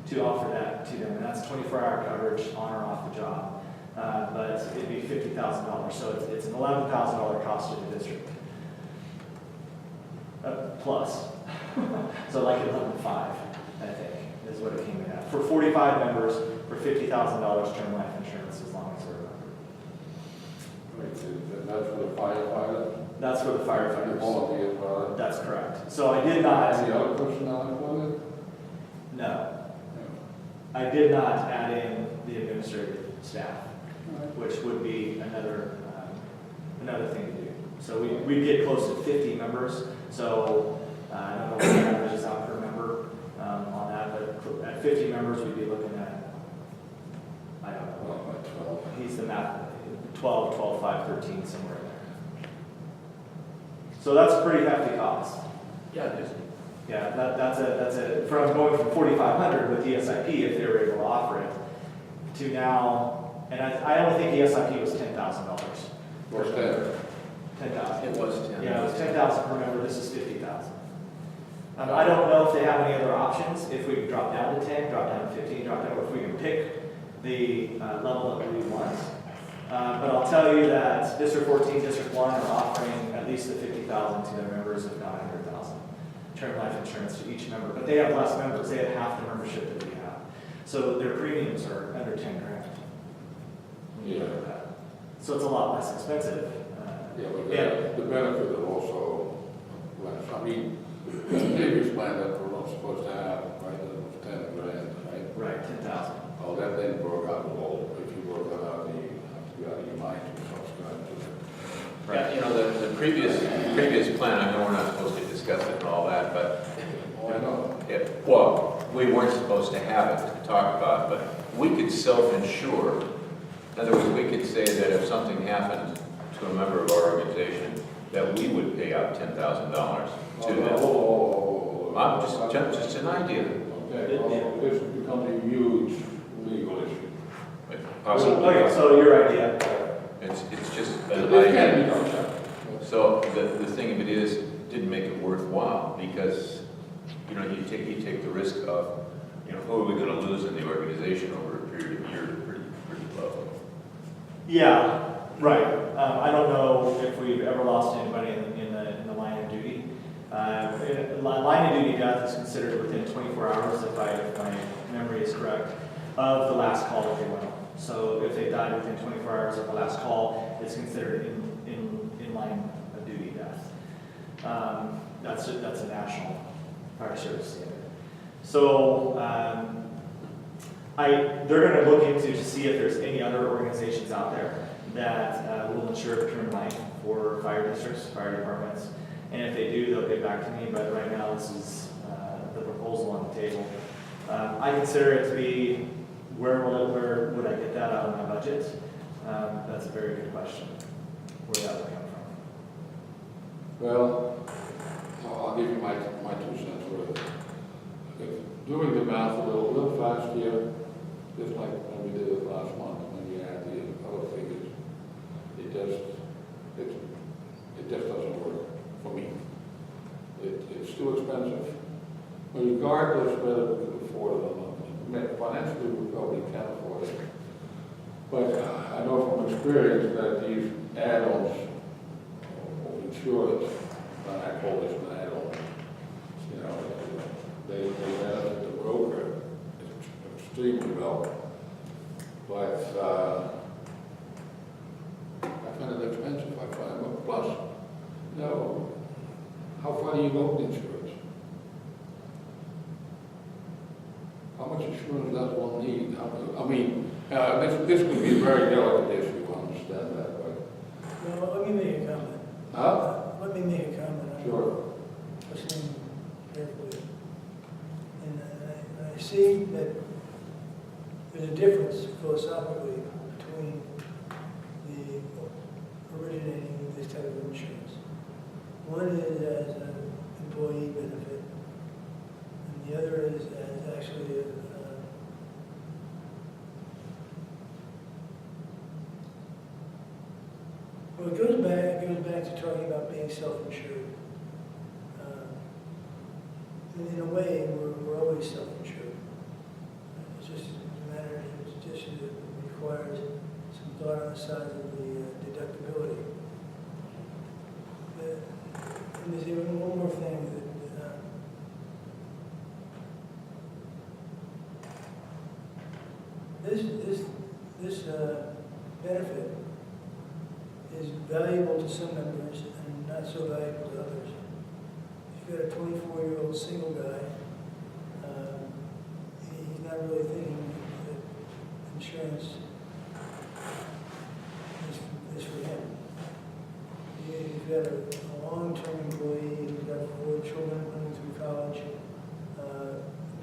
to offer that to them. And that's 24-hour coverage on or off the job. But it'd be $50,000. So it's an $11,000 cost to the district. Plus. So like 11.5, I think, is what it came in at. For 45 members, for $50,000 term life insurance, as long as they're a member. Wait, that's for the firefighter? That's for the firefighters. Volunteer fire? That's correct. So I did not. Any other personnel included? No. I did not add in the administrative staff, which would be another thing to do. So we'd get close to 50 members. So I don't know what the average is out per member on that, but at 50 members, we'd be looking at, I don't know. Well, like 12. He's the math, 12, 12, 5, 13, somewhere in there. So that's a pretty hefty cost. Yeah, it is. Yeah, that's from going from 4,500 with ESIP, if they were able to offer it, to now, and I only think ESIP was $10,000. What's that? 10,000. It was 10. Yeah, it was 10,000 per member, this is 50,000. I don't know if they have any other options, if we can drop down to 10, drop down to 15, drop down, or if we can pick the level that we want. But I'll tell you that District 14, District 1 are offering at least the 50,000 to their members, if not 100,000, term life insurance to each member. But they have less members, they have half the membership that we have. So their premiums are under 10 grand. When you look at that. So it's a lot less expensive. Yeah, but the benefit is also less. I mean, the previous plan that we're not supposed to have, right, that was 10 grand, right? Right, 10,000. Oh, that then broke out a little. If you work that out, you got your mind to subscribe to it. Yeah, you know, the previous plan, I know we're not supposed to discuss it and all that, but Why not? well, we weren't supposed to have it to talk about, but we could self-insure. In other words, we could say that if something happened to a member of our organization, that we would pay out $10,000 to them. Just an idea. Okay, well, this becomes a huge legal issue. Possibly. Okay, so your idea. It's just an This can be idea. done, yeah. So the thing of it is, didn't make it worthwhile because, you know, you take the risk of, you know, who are we gonna lose in the organization over a period of years pretty low. Yeah, right. I don't know if we've ever lost anybody in the line of duty. Line of duty death is considered within 24 hours, if my memory is correct, of the last call that they went on. So if they died within 24 hours of the last call, it's considered in line of duty death. That's a national fire service standard. So they're going to look into to see if there's any other organizations out there that will insure term life for fire districts, fire departments. And if they do, they'll get back to me. But right now, this is the proposal on the table. I consider it to be, where would I get that out of my budget? That's a very good question. Where that would come from. Well, I'll give you my 2 cents worth. Doing the math a little fast here, just like when we did it last month, when we had the other figures, it just doesn't work for me. It's too expensive. But regardless whether we can afford it or not, financially we probably can't afford it. But I know from experience that these add-ons of insurance, I call this an add-on, you know, they benefit the broker extremely well. But I find it expensive. I find it. Plus, you know, how far do you go with insurance? How much insurance does one need? I mean, this could be a very delicate issue, I understand that, but... Well, let me make a comment. Huh? Let me make a comment. Sure. Listening carefully. And I see that there's a difference philosophically between the originating of this type of insurance. One is as an employee benefit, and the other is as actually a well, it goes back to talking about being self-insured. In a way, we're always self-insured. It's just a matter, it's just it requires some thought on the side of the deductibility. And there's even one more thing that this benefit is valuable to some members and not so valuable to others. If you've got a 24-year-old single guy, he's not really thinking that insurance is for him. If you've got a long-term employee who's got 4 children going through college,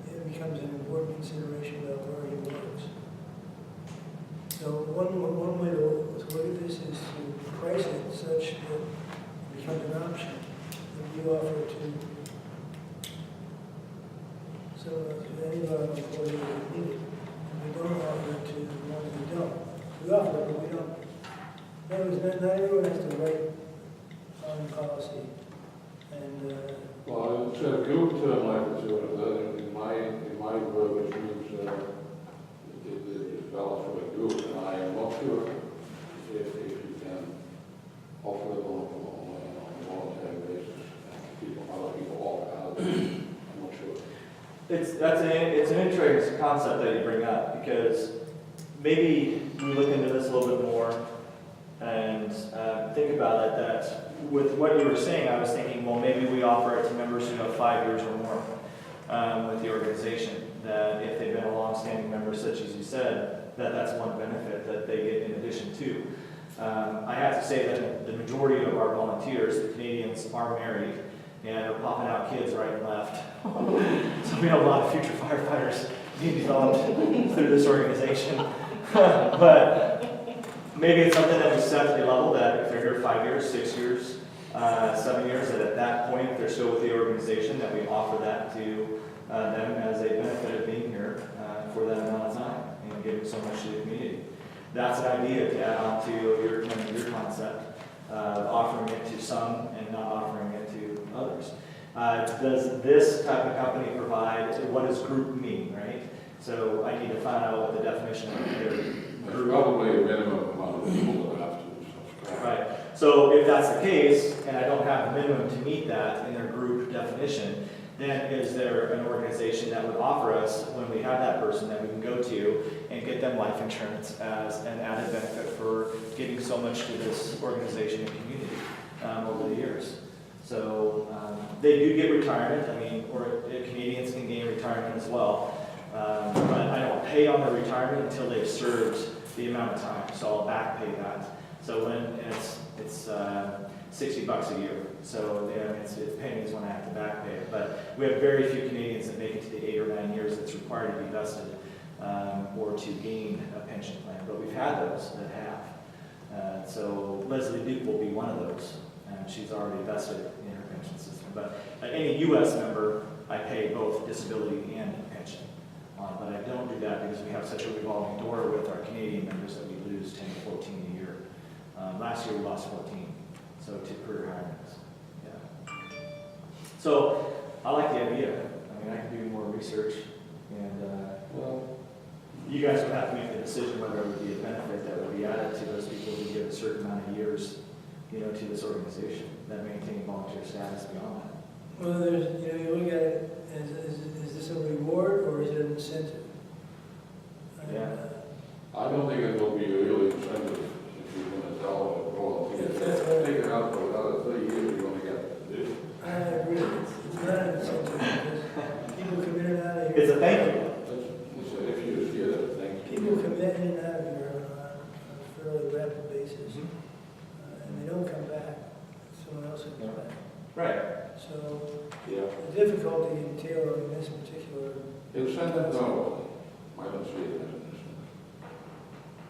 it becomes an important consideration about where he works. So one way to look at this is to price it such that it becomes an option that we offer to any of our employees that need it. And we don't offer it to the ones who don't. We offer it, but we don't. In other words, not everyone has to write on policy. And Well, it's a group term life insurance. In my verbiage means it develops for a group, and I am not sure if you can offer it on a voluntary basis. Other people offer out. I'm not sure. It's an interesting concept that you bring up, because maybe we look into this a little bit more and think about it, that with what you were saying, I was thinking, well, maybe we offer it to members who have 5 years or more with the organization, that if they've been a long-standing member, such as you said, that's one benefit that they get in addition to. I have to say that the majority of our volunteers, the Canadians, are married and are popping out kids right and left. So we have a lot of future firefighters being developed through this organization. But maybe it's something that we set at the level that if they're here 5 years, 6 years, 7 years, that at that point, if they're still with the organization, that we offer that to them as a benefit of being here for that amount of time and giving so much to the community. That's an idea to add on to your concept of offering it to some and not offering it to others. Does this type of company provide, what does group mean, right? So I need to find out what the definition of their There's group. probably a minimum amount of people that have to subscribe. Right. So if that's the case, and I don't have the minimum to meet that in their group definition, then is there an organization that would offer us, when we have that person, that we can go to and get them life insurance as an added benefit for giving so much to this organization and community over the years? So they do get retirement. I mean, or Canadians can gain retirement as well. But I don't pay on their retirement until they've served the amount of time. So I'll back pay that. So when it's $60 a year. So yeah, it's pennies when I have to back pay it. But we have very few Canadians that make it to the 8 or 9 years that's required to be vested or to gain a pension plan. But we've had those that have. So Leslie Duke will be one of those. She's already vested in her pension system. But any U.S. member, I pay both disability and pension on. But I don't do that because we have such a revolving door with our Canadian members that we lose 10 to 14 a year. Last year we lost 14. So to career hirings. Yeah. So I like the idea. I mean, I can do more research, and Well, you guys would have to make the decision whether it would be a benefit that would be added to those people who give a certain amount of years, to this organization that maintain volunteer status beyond that. Well, there's, you look at it, is this a reward or is it an incentive? Yeah. I don't think it will be a real incentive if you're going to tell them to go and take it out for another 30 years, you're going to get this. I agree, it's not an incentive because people come in and out of here. It's a thank you. It's an excuse here, thank you. People come in and out of here on a fairly rapid basis, and they don't come back. Someone else will come back. Right. So Yeah. the difficulty in tailoring this particular, Incentive, no, I don't see it as an incentive.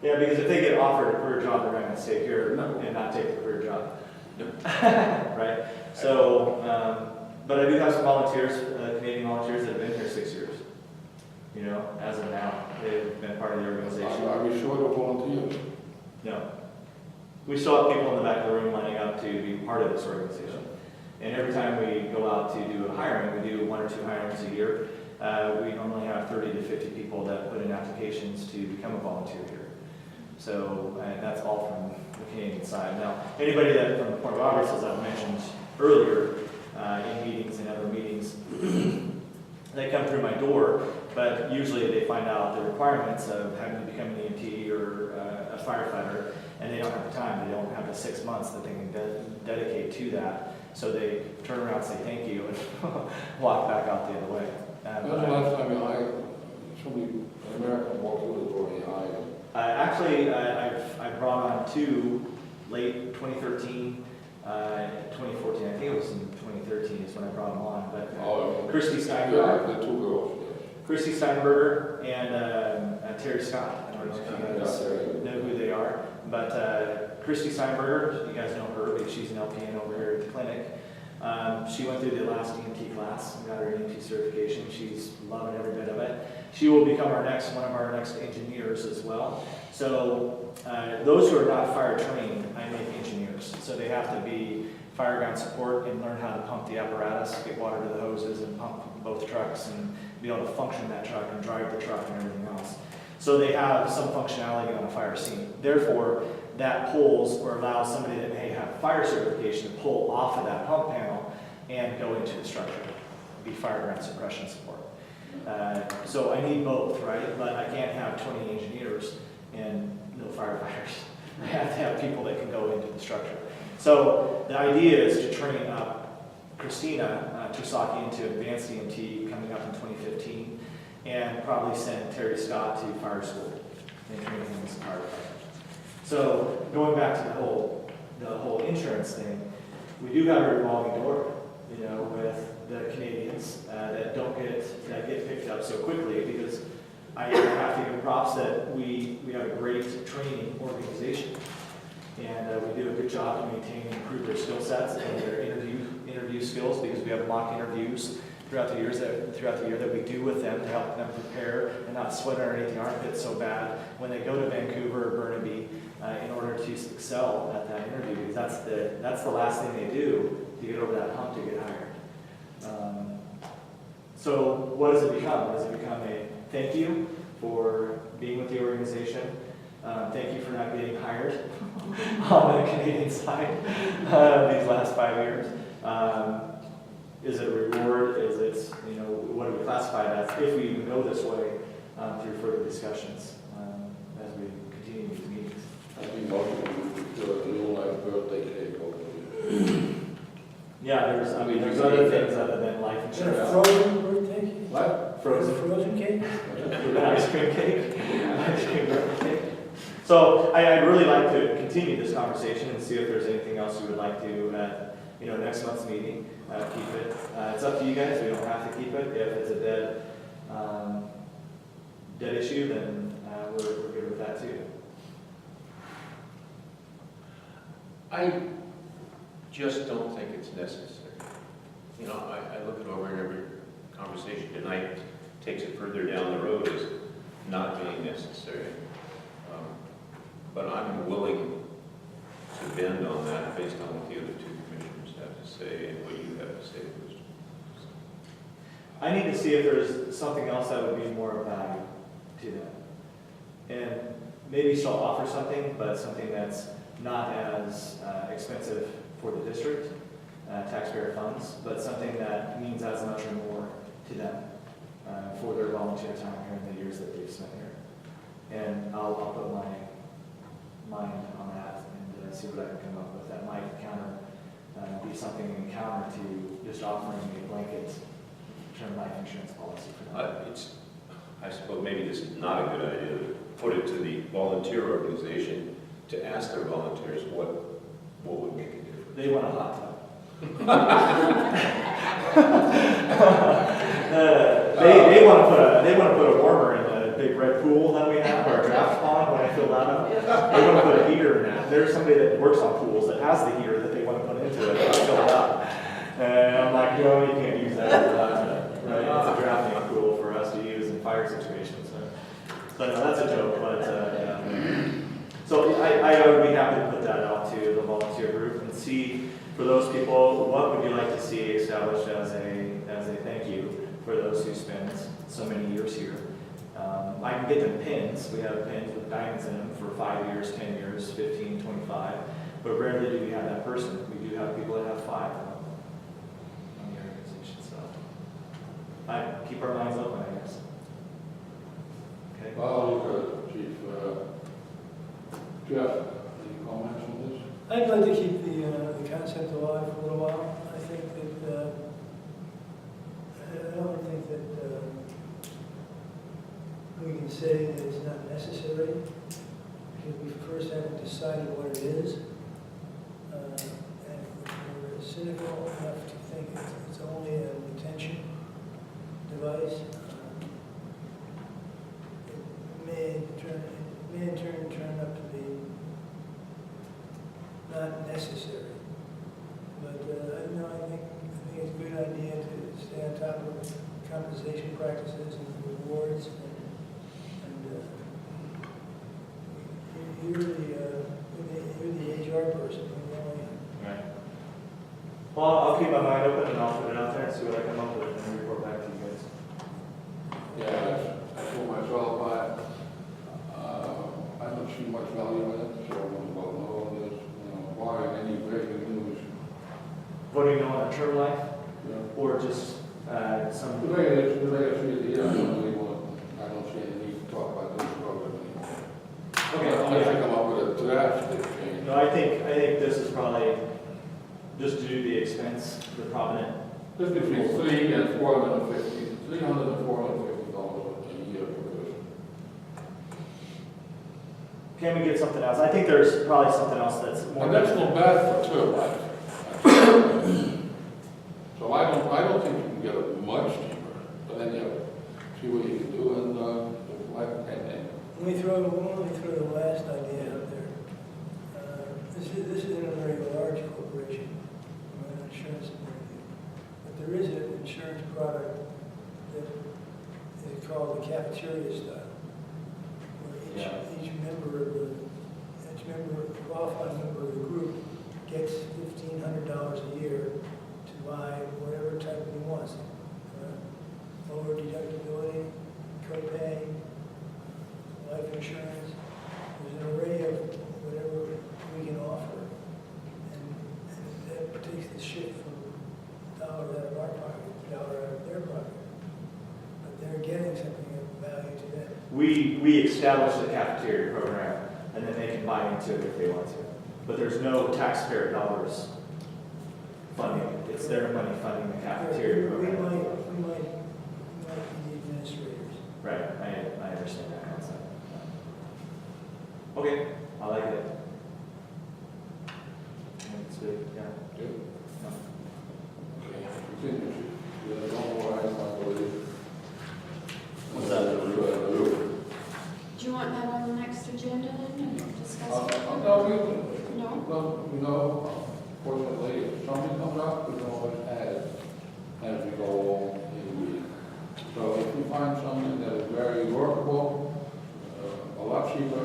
Yeah, because if they get offered a career job, they're not going to stay here No. and not take the career job. Right? So, but I do have some volunteers, Canadian volunteers that have been here 6 years. As of now, they've been part of the organization. Are we short of volunteers? No. We still have people in the back of the room lining up to be part of this organization. And every time we go out to do a hiring, we do 1 or 2 hirings a year. We normally have 30 to 50 people that put in applications to become a volunteer here. So that's all from the Canadian side. Now, anybody that from the Port of August, as I mentioned earlier, in meetings and other meetings, they come through my door, but usually they find out the requirements of having to become an EMT or a firefighter, and they don't have the time. They don't have the 6 months that they can dedicate to that. So they turn around and say thank you and walk back out the other way. When was the last time you hired somebody, an American, walked through the door and you hired? Actually, I brought on 2 late 2013, 2014. I think it was in 2013 is when I brought them on. But Christy Steinberger, Yeah, the 2 girls, yes. Christy Steinberger and Terry Scott. I don't know if you guys know who they are, but Christy Steinberger, you guys know her because she's an LPN over here at the clinic. She went through the last EMT class and got her EMT certification. She's loving every bit of it. She will become one of our next engineers as well. So those who are not fire trained, I make engineers. So they have to be fire ground support and learn how to pump the apparatus, get water to the hoses and pump both trucks and be able to function that truck and drive the truck and everything else. So they have some functionality on a fire scene. Therefore, that pulls or allows somebody that may have fire certification to pull off of that pump panel and go into the structure, be fire ground suppression support. So I need both, right? But I can't have 20 engineers and no firefighters. I have to have people that can go into the structure. So the idea is to train up Christina Tusaki into advanced EMT coming up in 2015, and probably send Terry Scott to fire school and train him as a firefighter. So going back to the whole insurance thing, we do have a revolving door, you know, with the Canadians that get picked up so quickly, because I have to give props that we have a great training organization, and we do a good job to maintain and improve their skill sets and their interview skills, because we have mock interviews throughout the year that we do with them to help them prepare and not sweat underneath the armpits so bad when they go to Vancouver or Burnaby in order to excel at that interview, because that's the last thing they do to get over that hump to get hired. So what does it become? Does it become a thank you for being with the organization? Thank you for not getting hired on the Canadian side these last 5 years. Is it a reward? Is it, you know, what do we classify it as if we even go this way through further discussions as we continue these meetings? I think most of them do a little like birthday cake, hopefully. Yeah, there's other things other than life Is it a insurance. frozen birthday cake? What? Frozen Cake? ice cream cake, ice cream birthday cake. So I'd really like to continue this conversation and see if there's anything else you would like to, next month's meeting, keep it. It's up to you guys. We don't have to keep it. If it's a dead issue, then we're good with that too. I just don't think it's necessary. You know, I look it over in every conversation tonight, takes it further down the road as not being necessary. But I'm willing to bend on that based on what the other two commissioners have to say and what you have to say. I need to see if there's something else that would be more of value to them. And maybe she'll offer something, but something that's not as expensive for the district, taxpayer funds, but something that means as much or more to them for their volunteer time here in the years that they've spent here. And I'll put my mind on that and see what I can come up with. That might be something in counter to just offering a blanket term life insurance policy for them. I suppose maybe this is not a good idea to put it to the volunteer organization to ask their volunteers what would make a difference. They want a hot tub. They want to put a warmer in the big red pool that we have, or a draft pond when I fill that up. They want to put a heater in that. There's somebody that works on pools that has the heater that they want to put into it. I fill it up. And I'm like, no, you can't use that. Right? It's a drafting pool for us to use in fire situations. So no, that's a joke, but so I would be happy to put that out to the volunteer group and see for those people, what would you like to see established as a thank you for those who spend so many years here. I can get them pins. We have pins with diamonds in them for 5 years, 10 years, 15, 25, but rarely do we have that person. We do have people that have 5 of them on the organization, so I keep our minds open, I guess. Okay. Well, Chief, Jeff, any comments on this? I'd like to keep the concept alive for a little while. I think that, I don't think that we can say that it's not necessary, because we first haven't decided what it is. And we're cynical enough to think it's only a retention device. It may in turn turn up to be not necessary. But I think it's a good idea to stay on top of compensation practices and rewards. And you're the HR person. Right. Well, I'll keep my mind open and I'll put it out there and see what I come up with and report back to you guys. Yeah, I told myself I don't see much value in it, so well, no, there's, barring any breaking news. Voting on a term life Yeah. or just some. The way I see it here, I don't see any need to talk about this program anymore. Okay. Unless I come up with a drastic change. No, I think this is probably just to do the expense, the prominent. This between $300 and $450 a year per person. can we get something else? I think there's probably something else that's more. And that's not bad for two, right? So I don't think you can get it much cheaper, but then you see what you can do and, Let me throw the last idea out there. This isn't a very large corporation, from an insurance point of view, but there is an insurance product that is called the cafeteria style, where each member of the qualified member of the group gets $1,500 a year to buy whatever type he wants. Lower deductibility, copay, life insurance. There's an array of whatever we can offer. And that takes the shift from $1 out of our pocket to $1 out of their pocket. But they're getting something of value to them. We establish the cafeteria program, and then they can buy into it if they want to. But there's no taxpayer dollars funding it. It's their money funding the cafeteria We program. might be the administrators. Right, I understand that concept. Okay, I like it. It's good, yeah. Good. No. okay, continue. Yeah, don't worry, I believe. What's that? Do you want that on the next agenda then, and discuss it? No, fortunately, if something comes up, we can always add it as we go along in the week. So if you find something that is very workable, a lot cheaper,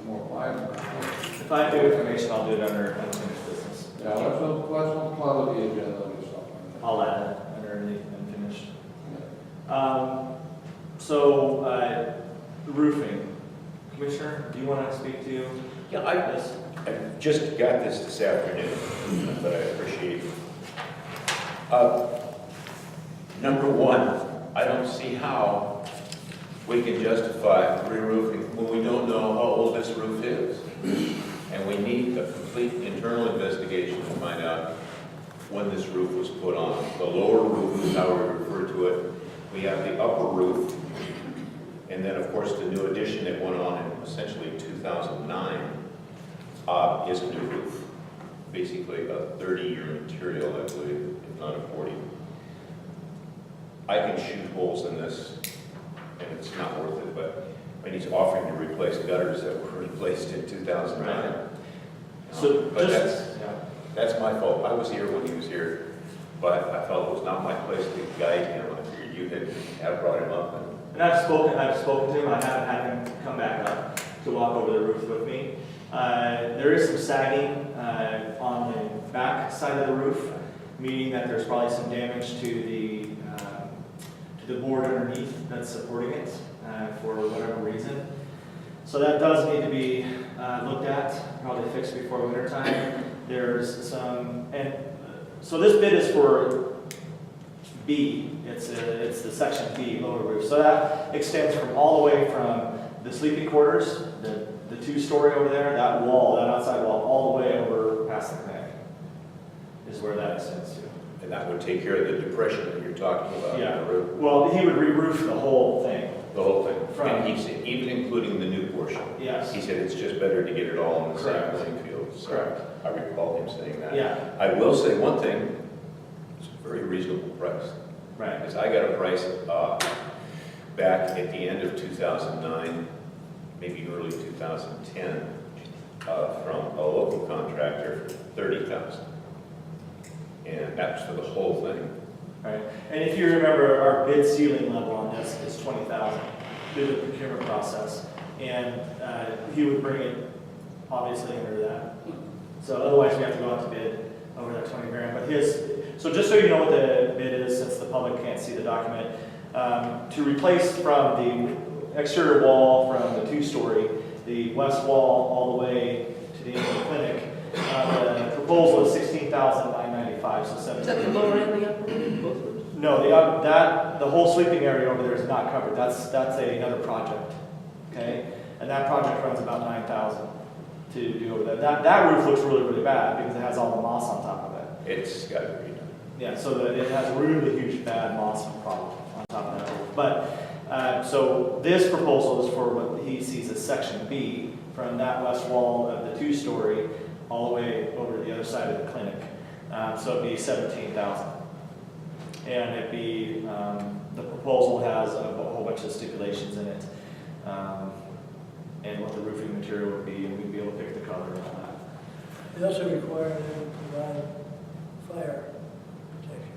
more viable. If I have new information, I'll do it under unfinished business. Yeah, let's not clutter the agenda with something. I'll add it under the unfinished. Yeah. So, roofing. Commissioner, do you want to speak to Yeah, this? I just got this afternoon, but I appreciate it. Number one, I don't see how we can justify re-roofing when we don't know how old this roof is. And we need a complete internal investigation to find out when this roof was put on. The lower roof is how we refer to it. We have the upper roof, and then, of course, the new addition that went on in essentially 2009 is a new roof. Basically a 30-year material, I believe, if not a 40. I can shoot holes in this, and it's not worth it, but when he's offering to replace gutters that were replaced in 2009. So But just, that's my fault. I was here when he was here, but I felt it was not my place to guide him. I figured you had brought him up. and I've spoken to him. I haven't had him come back up to walk over the roof with me. There is some sagging on the back side of the roof, meaning that there's probably some damage to the board underneath that's supporting it for whatever reason. So that does need to be looked at, probably fixed before winter time. There's some, and so this bid is for B. It's the section B, lower roof. So that extends from all the way from the sleeping quarters, the two-story over there, that wall, that outside wall, all the way over past the clinic is where that extends to. And that would take care of the depression that you're talking about. Yeah. In the roof. Well, he would re-roof the whole thing. The whole thing. From- And he said, even including the new portion. Yes. He said it's just better to get it all in the same Correct. playing field. So Correct. I recall him saying that. Yeah, I will say one thing, it's a very reasonable price. right. Because I got a price back at the end of 2009, maybe early 2010, from a local contractor for $30,000. And that's for the whole thing. Right, and if you remember, our bid ceiling level on this is 20,000 through the procurement process, and he would bring it obviously under that. So otherwise, we have to go out to bid over that 20 grand. But so just so you know what the bid is, since the public can't see the document, to replace from the exterior wall from the two-story, the west wall all the way to the end of the clinic, the proposal is $16,995, so Is that the lower and the upper roof, both roofs? No, the whole sleeping area over there is not covered. That's another project, okay? And that project runs about $9,000 to do over there. That roof looks really, really bad because it has all the moss on top of it. It's got to be done. Yeah, so it has a really huge bad moss problem on top of that roof. But, so this proposal is for what he sees as section B, from from that west wall of the 2-story all the way over to the other side of the clinic. So it'd be 17,000. And it'd be, the proposal has a whole bunch of stipulations in it, and what the roofing material would be, and we'd be able to pick the color and all that. They also require them to provide fire protection.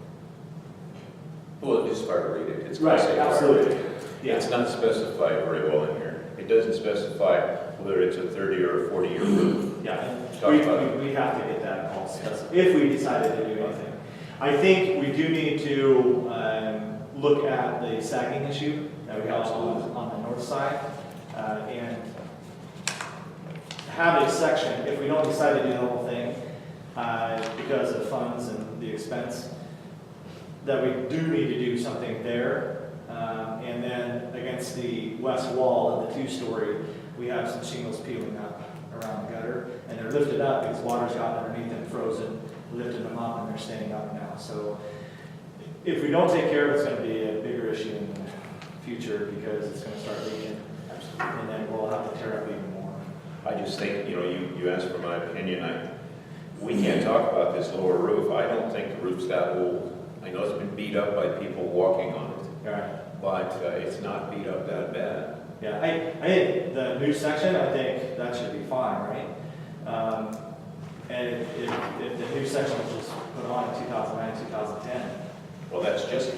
Well, it is fire rated. It's Right, class A fire absolutely. rated. Yeah. It's not specified very well in here. It doesn't specify whether it's a 30 or a 40-year roof. Yeah, and Talk about it. we have to get that all specified, if we decided to do anything. I think we do need to look at the sagging issue that we have on the north side, and have a section, if we don't decide to do the whole thing, because of funds and the expense, that we do need to do something there. And then against the west wall of the 2-story, we have some shingles peeling up around the gutter, and they're lifted up because water's gotten underneath them, frozen, lifted them up, and they're standing up now. So if we don't take care of it, it's going to be a bigger issue in the future because it's going to start leaking, and then we'll have to tear up even more. I just think, you asked for my opinion. We can't talk about this lower roof. I don't think the roof's that old. I know it's been beat up by people walking on it, Right. but it's not beat up that bad. Yeah, I think the new section, I think that should be fine, right? And if the new section was just put on in 2009, 2010, Well, that's just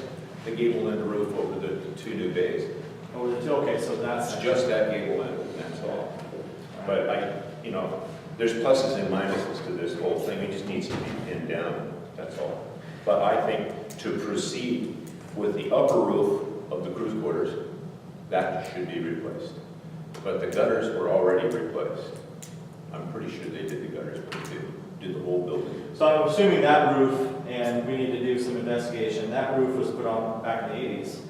the gable end roof over the 2 new bays. over the two, okay, so that's. It's just that gable end, that's all. But there's pluses and minuses to this whole thing. It just needs to be pinned down, that's all. But I think to proceed with the upper roof of the cruise quarters, that should be replaced. But the gutters were already replaced. I'm pretty sure they did the gutters, but they did the whole building. So I'm assuming that roof, and we need to do some investigation, that roof was put on back in the 80s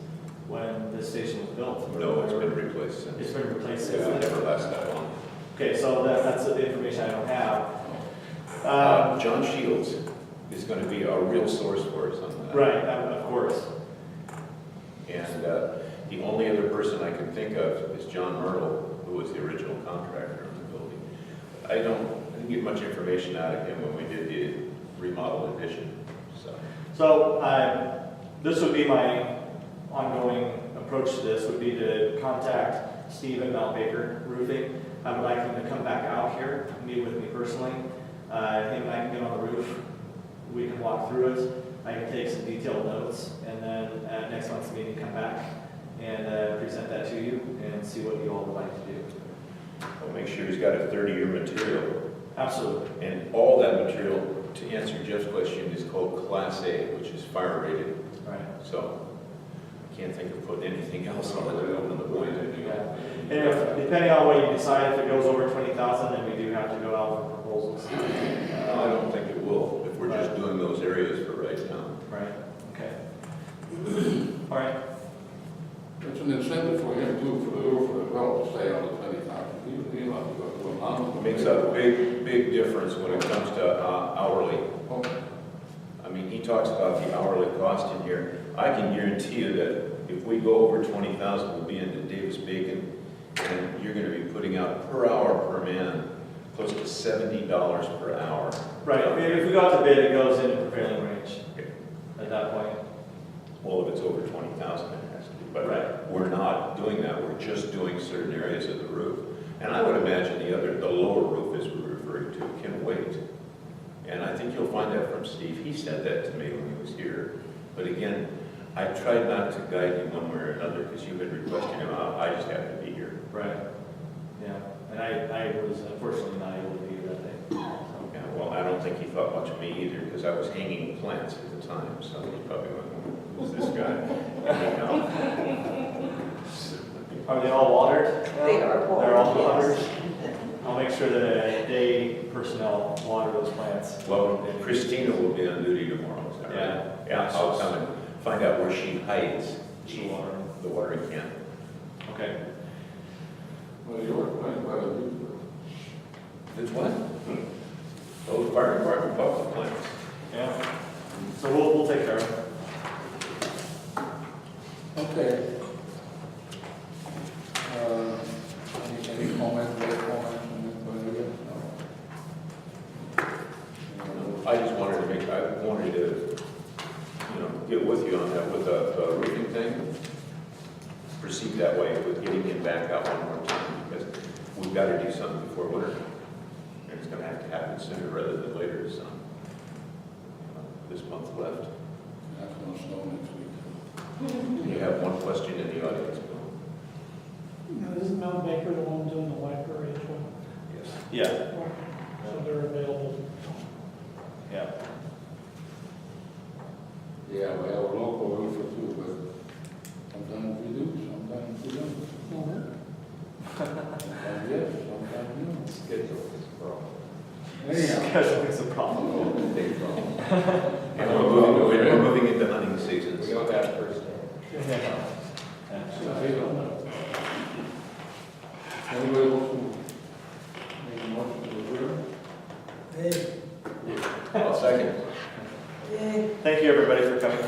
when this station was built. No, it's been replaced since. It's been replaced since Yeah, it then? never lasted that long. Okay, so that's the information I don't have. John Shields is going to be a real source for us on that. Right, of course. And the only other person I can think of is John Myrtle, who was the original contractor of the building. I didn't get much information out of him when we did the remodel addition, so. So this would be my ongoing approach to this, would be to contact Steve at Mount Baker Roofing. I would like him to come back out here, meet with me personally. Him and I can get on the roof. We can walk through it. I can take some detailed notes, and then at next month's meeting, come back and present that to you and see what you all would like to do. We'll make sure he's got a 30-year material. Absolutely. And all that material, to answer Jeff's question, is called Class A, which is fire rated. Right. So I can't think of putting anything else on it other than the point. Yeah. And if, depending on what you decide, if it goes over 20,000, then we do have to go out for proposals. I don't think it will, if we're just doing those areas for right now. Right, okay. All right, It's an incentive for him too, for the roofer as well, to stay under 20,000. It makes a big difference when it comes to hourly. Okay. I mean, he talks about the hourly cost in here. I can guarantee you that if we go over 20,000, we'll be into Davis-Bacon, and you're gonna be putting out per hour per man, close to $70 per hour. right, if we go out to bid, it goes in the prevailing range at that point. Well, if it's over 20,000, it has to be. But Right. we're not doing that. We're just doing certain areas of the roof. And I would imagine the lower roof, as we're referring to, can wait. And I think you'll find that from Steve. He said that to me when he was here. But again, I tried not to guide him one way or another because you had requested him. I just happened to be here. Right, yeah, and I was unfortunately not able to be here that day. Yeah, well, I don't think he thought much of me either because I was hanging plants at the time. So he probably went, who's this guy? Are they all watered? They are watered, They're all yes. watered? I'll make sure that day personnel water those plants. Well, Christina will be on duty tomorrow. Is that right? Yeah. Yeah, I'll come and find out where she hides The the watering can. Okay. Well, you're playing by the roof. It's what? Those fire department public plants. Yeah, so we'll take care of it. Okay. Any comments, any comments? I wanted to, get with you on that with the roofing thing. Proceed that way with getting him back out one more time, because we've got to do something before winter. And it's going to have to happen sooner rather than later, so this month left. That's gonna snow next week. You have one question in the audience, Bill? Isn't Mount Baker the one doing the white parade as well? Yes. Yeah, So they're available. yeah. Yeah, we have a local roofer too, but sometimes we do, sometimes we don't. Sometimes yes, sometimes no. Schedule is a problem. Anyhow. Scheduling is a problem. Oh, big problem. And we're moving into hunting season. We all got first day. Yeah. Anybody want to make a motion to adjourn? Hey, I'll second. Yay. Thank you, everybody, for coming.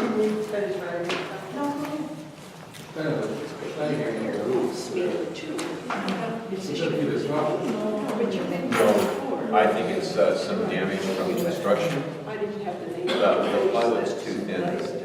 You need to finish writing. Thank you. Smear too. It's gonna be this problem. But you've been No, before. I think it's some damage from construction. I didn't have the name. The pilot's too thin.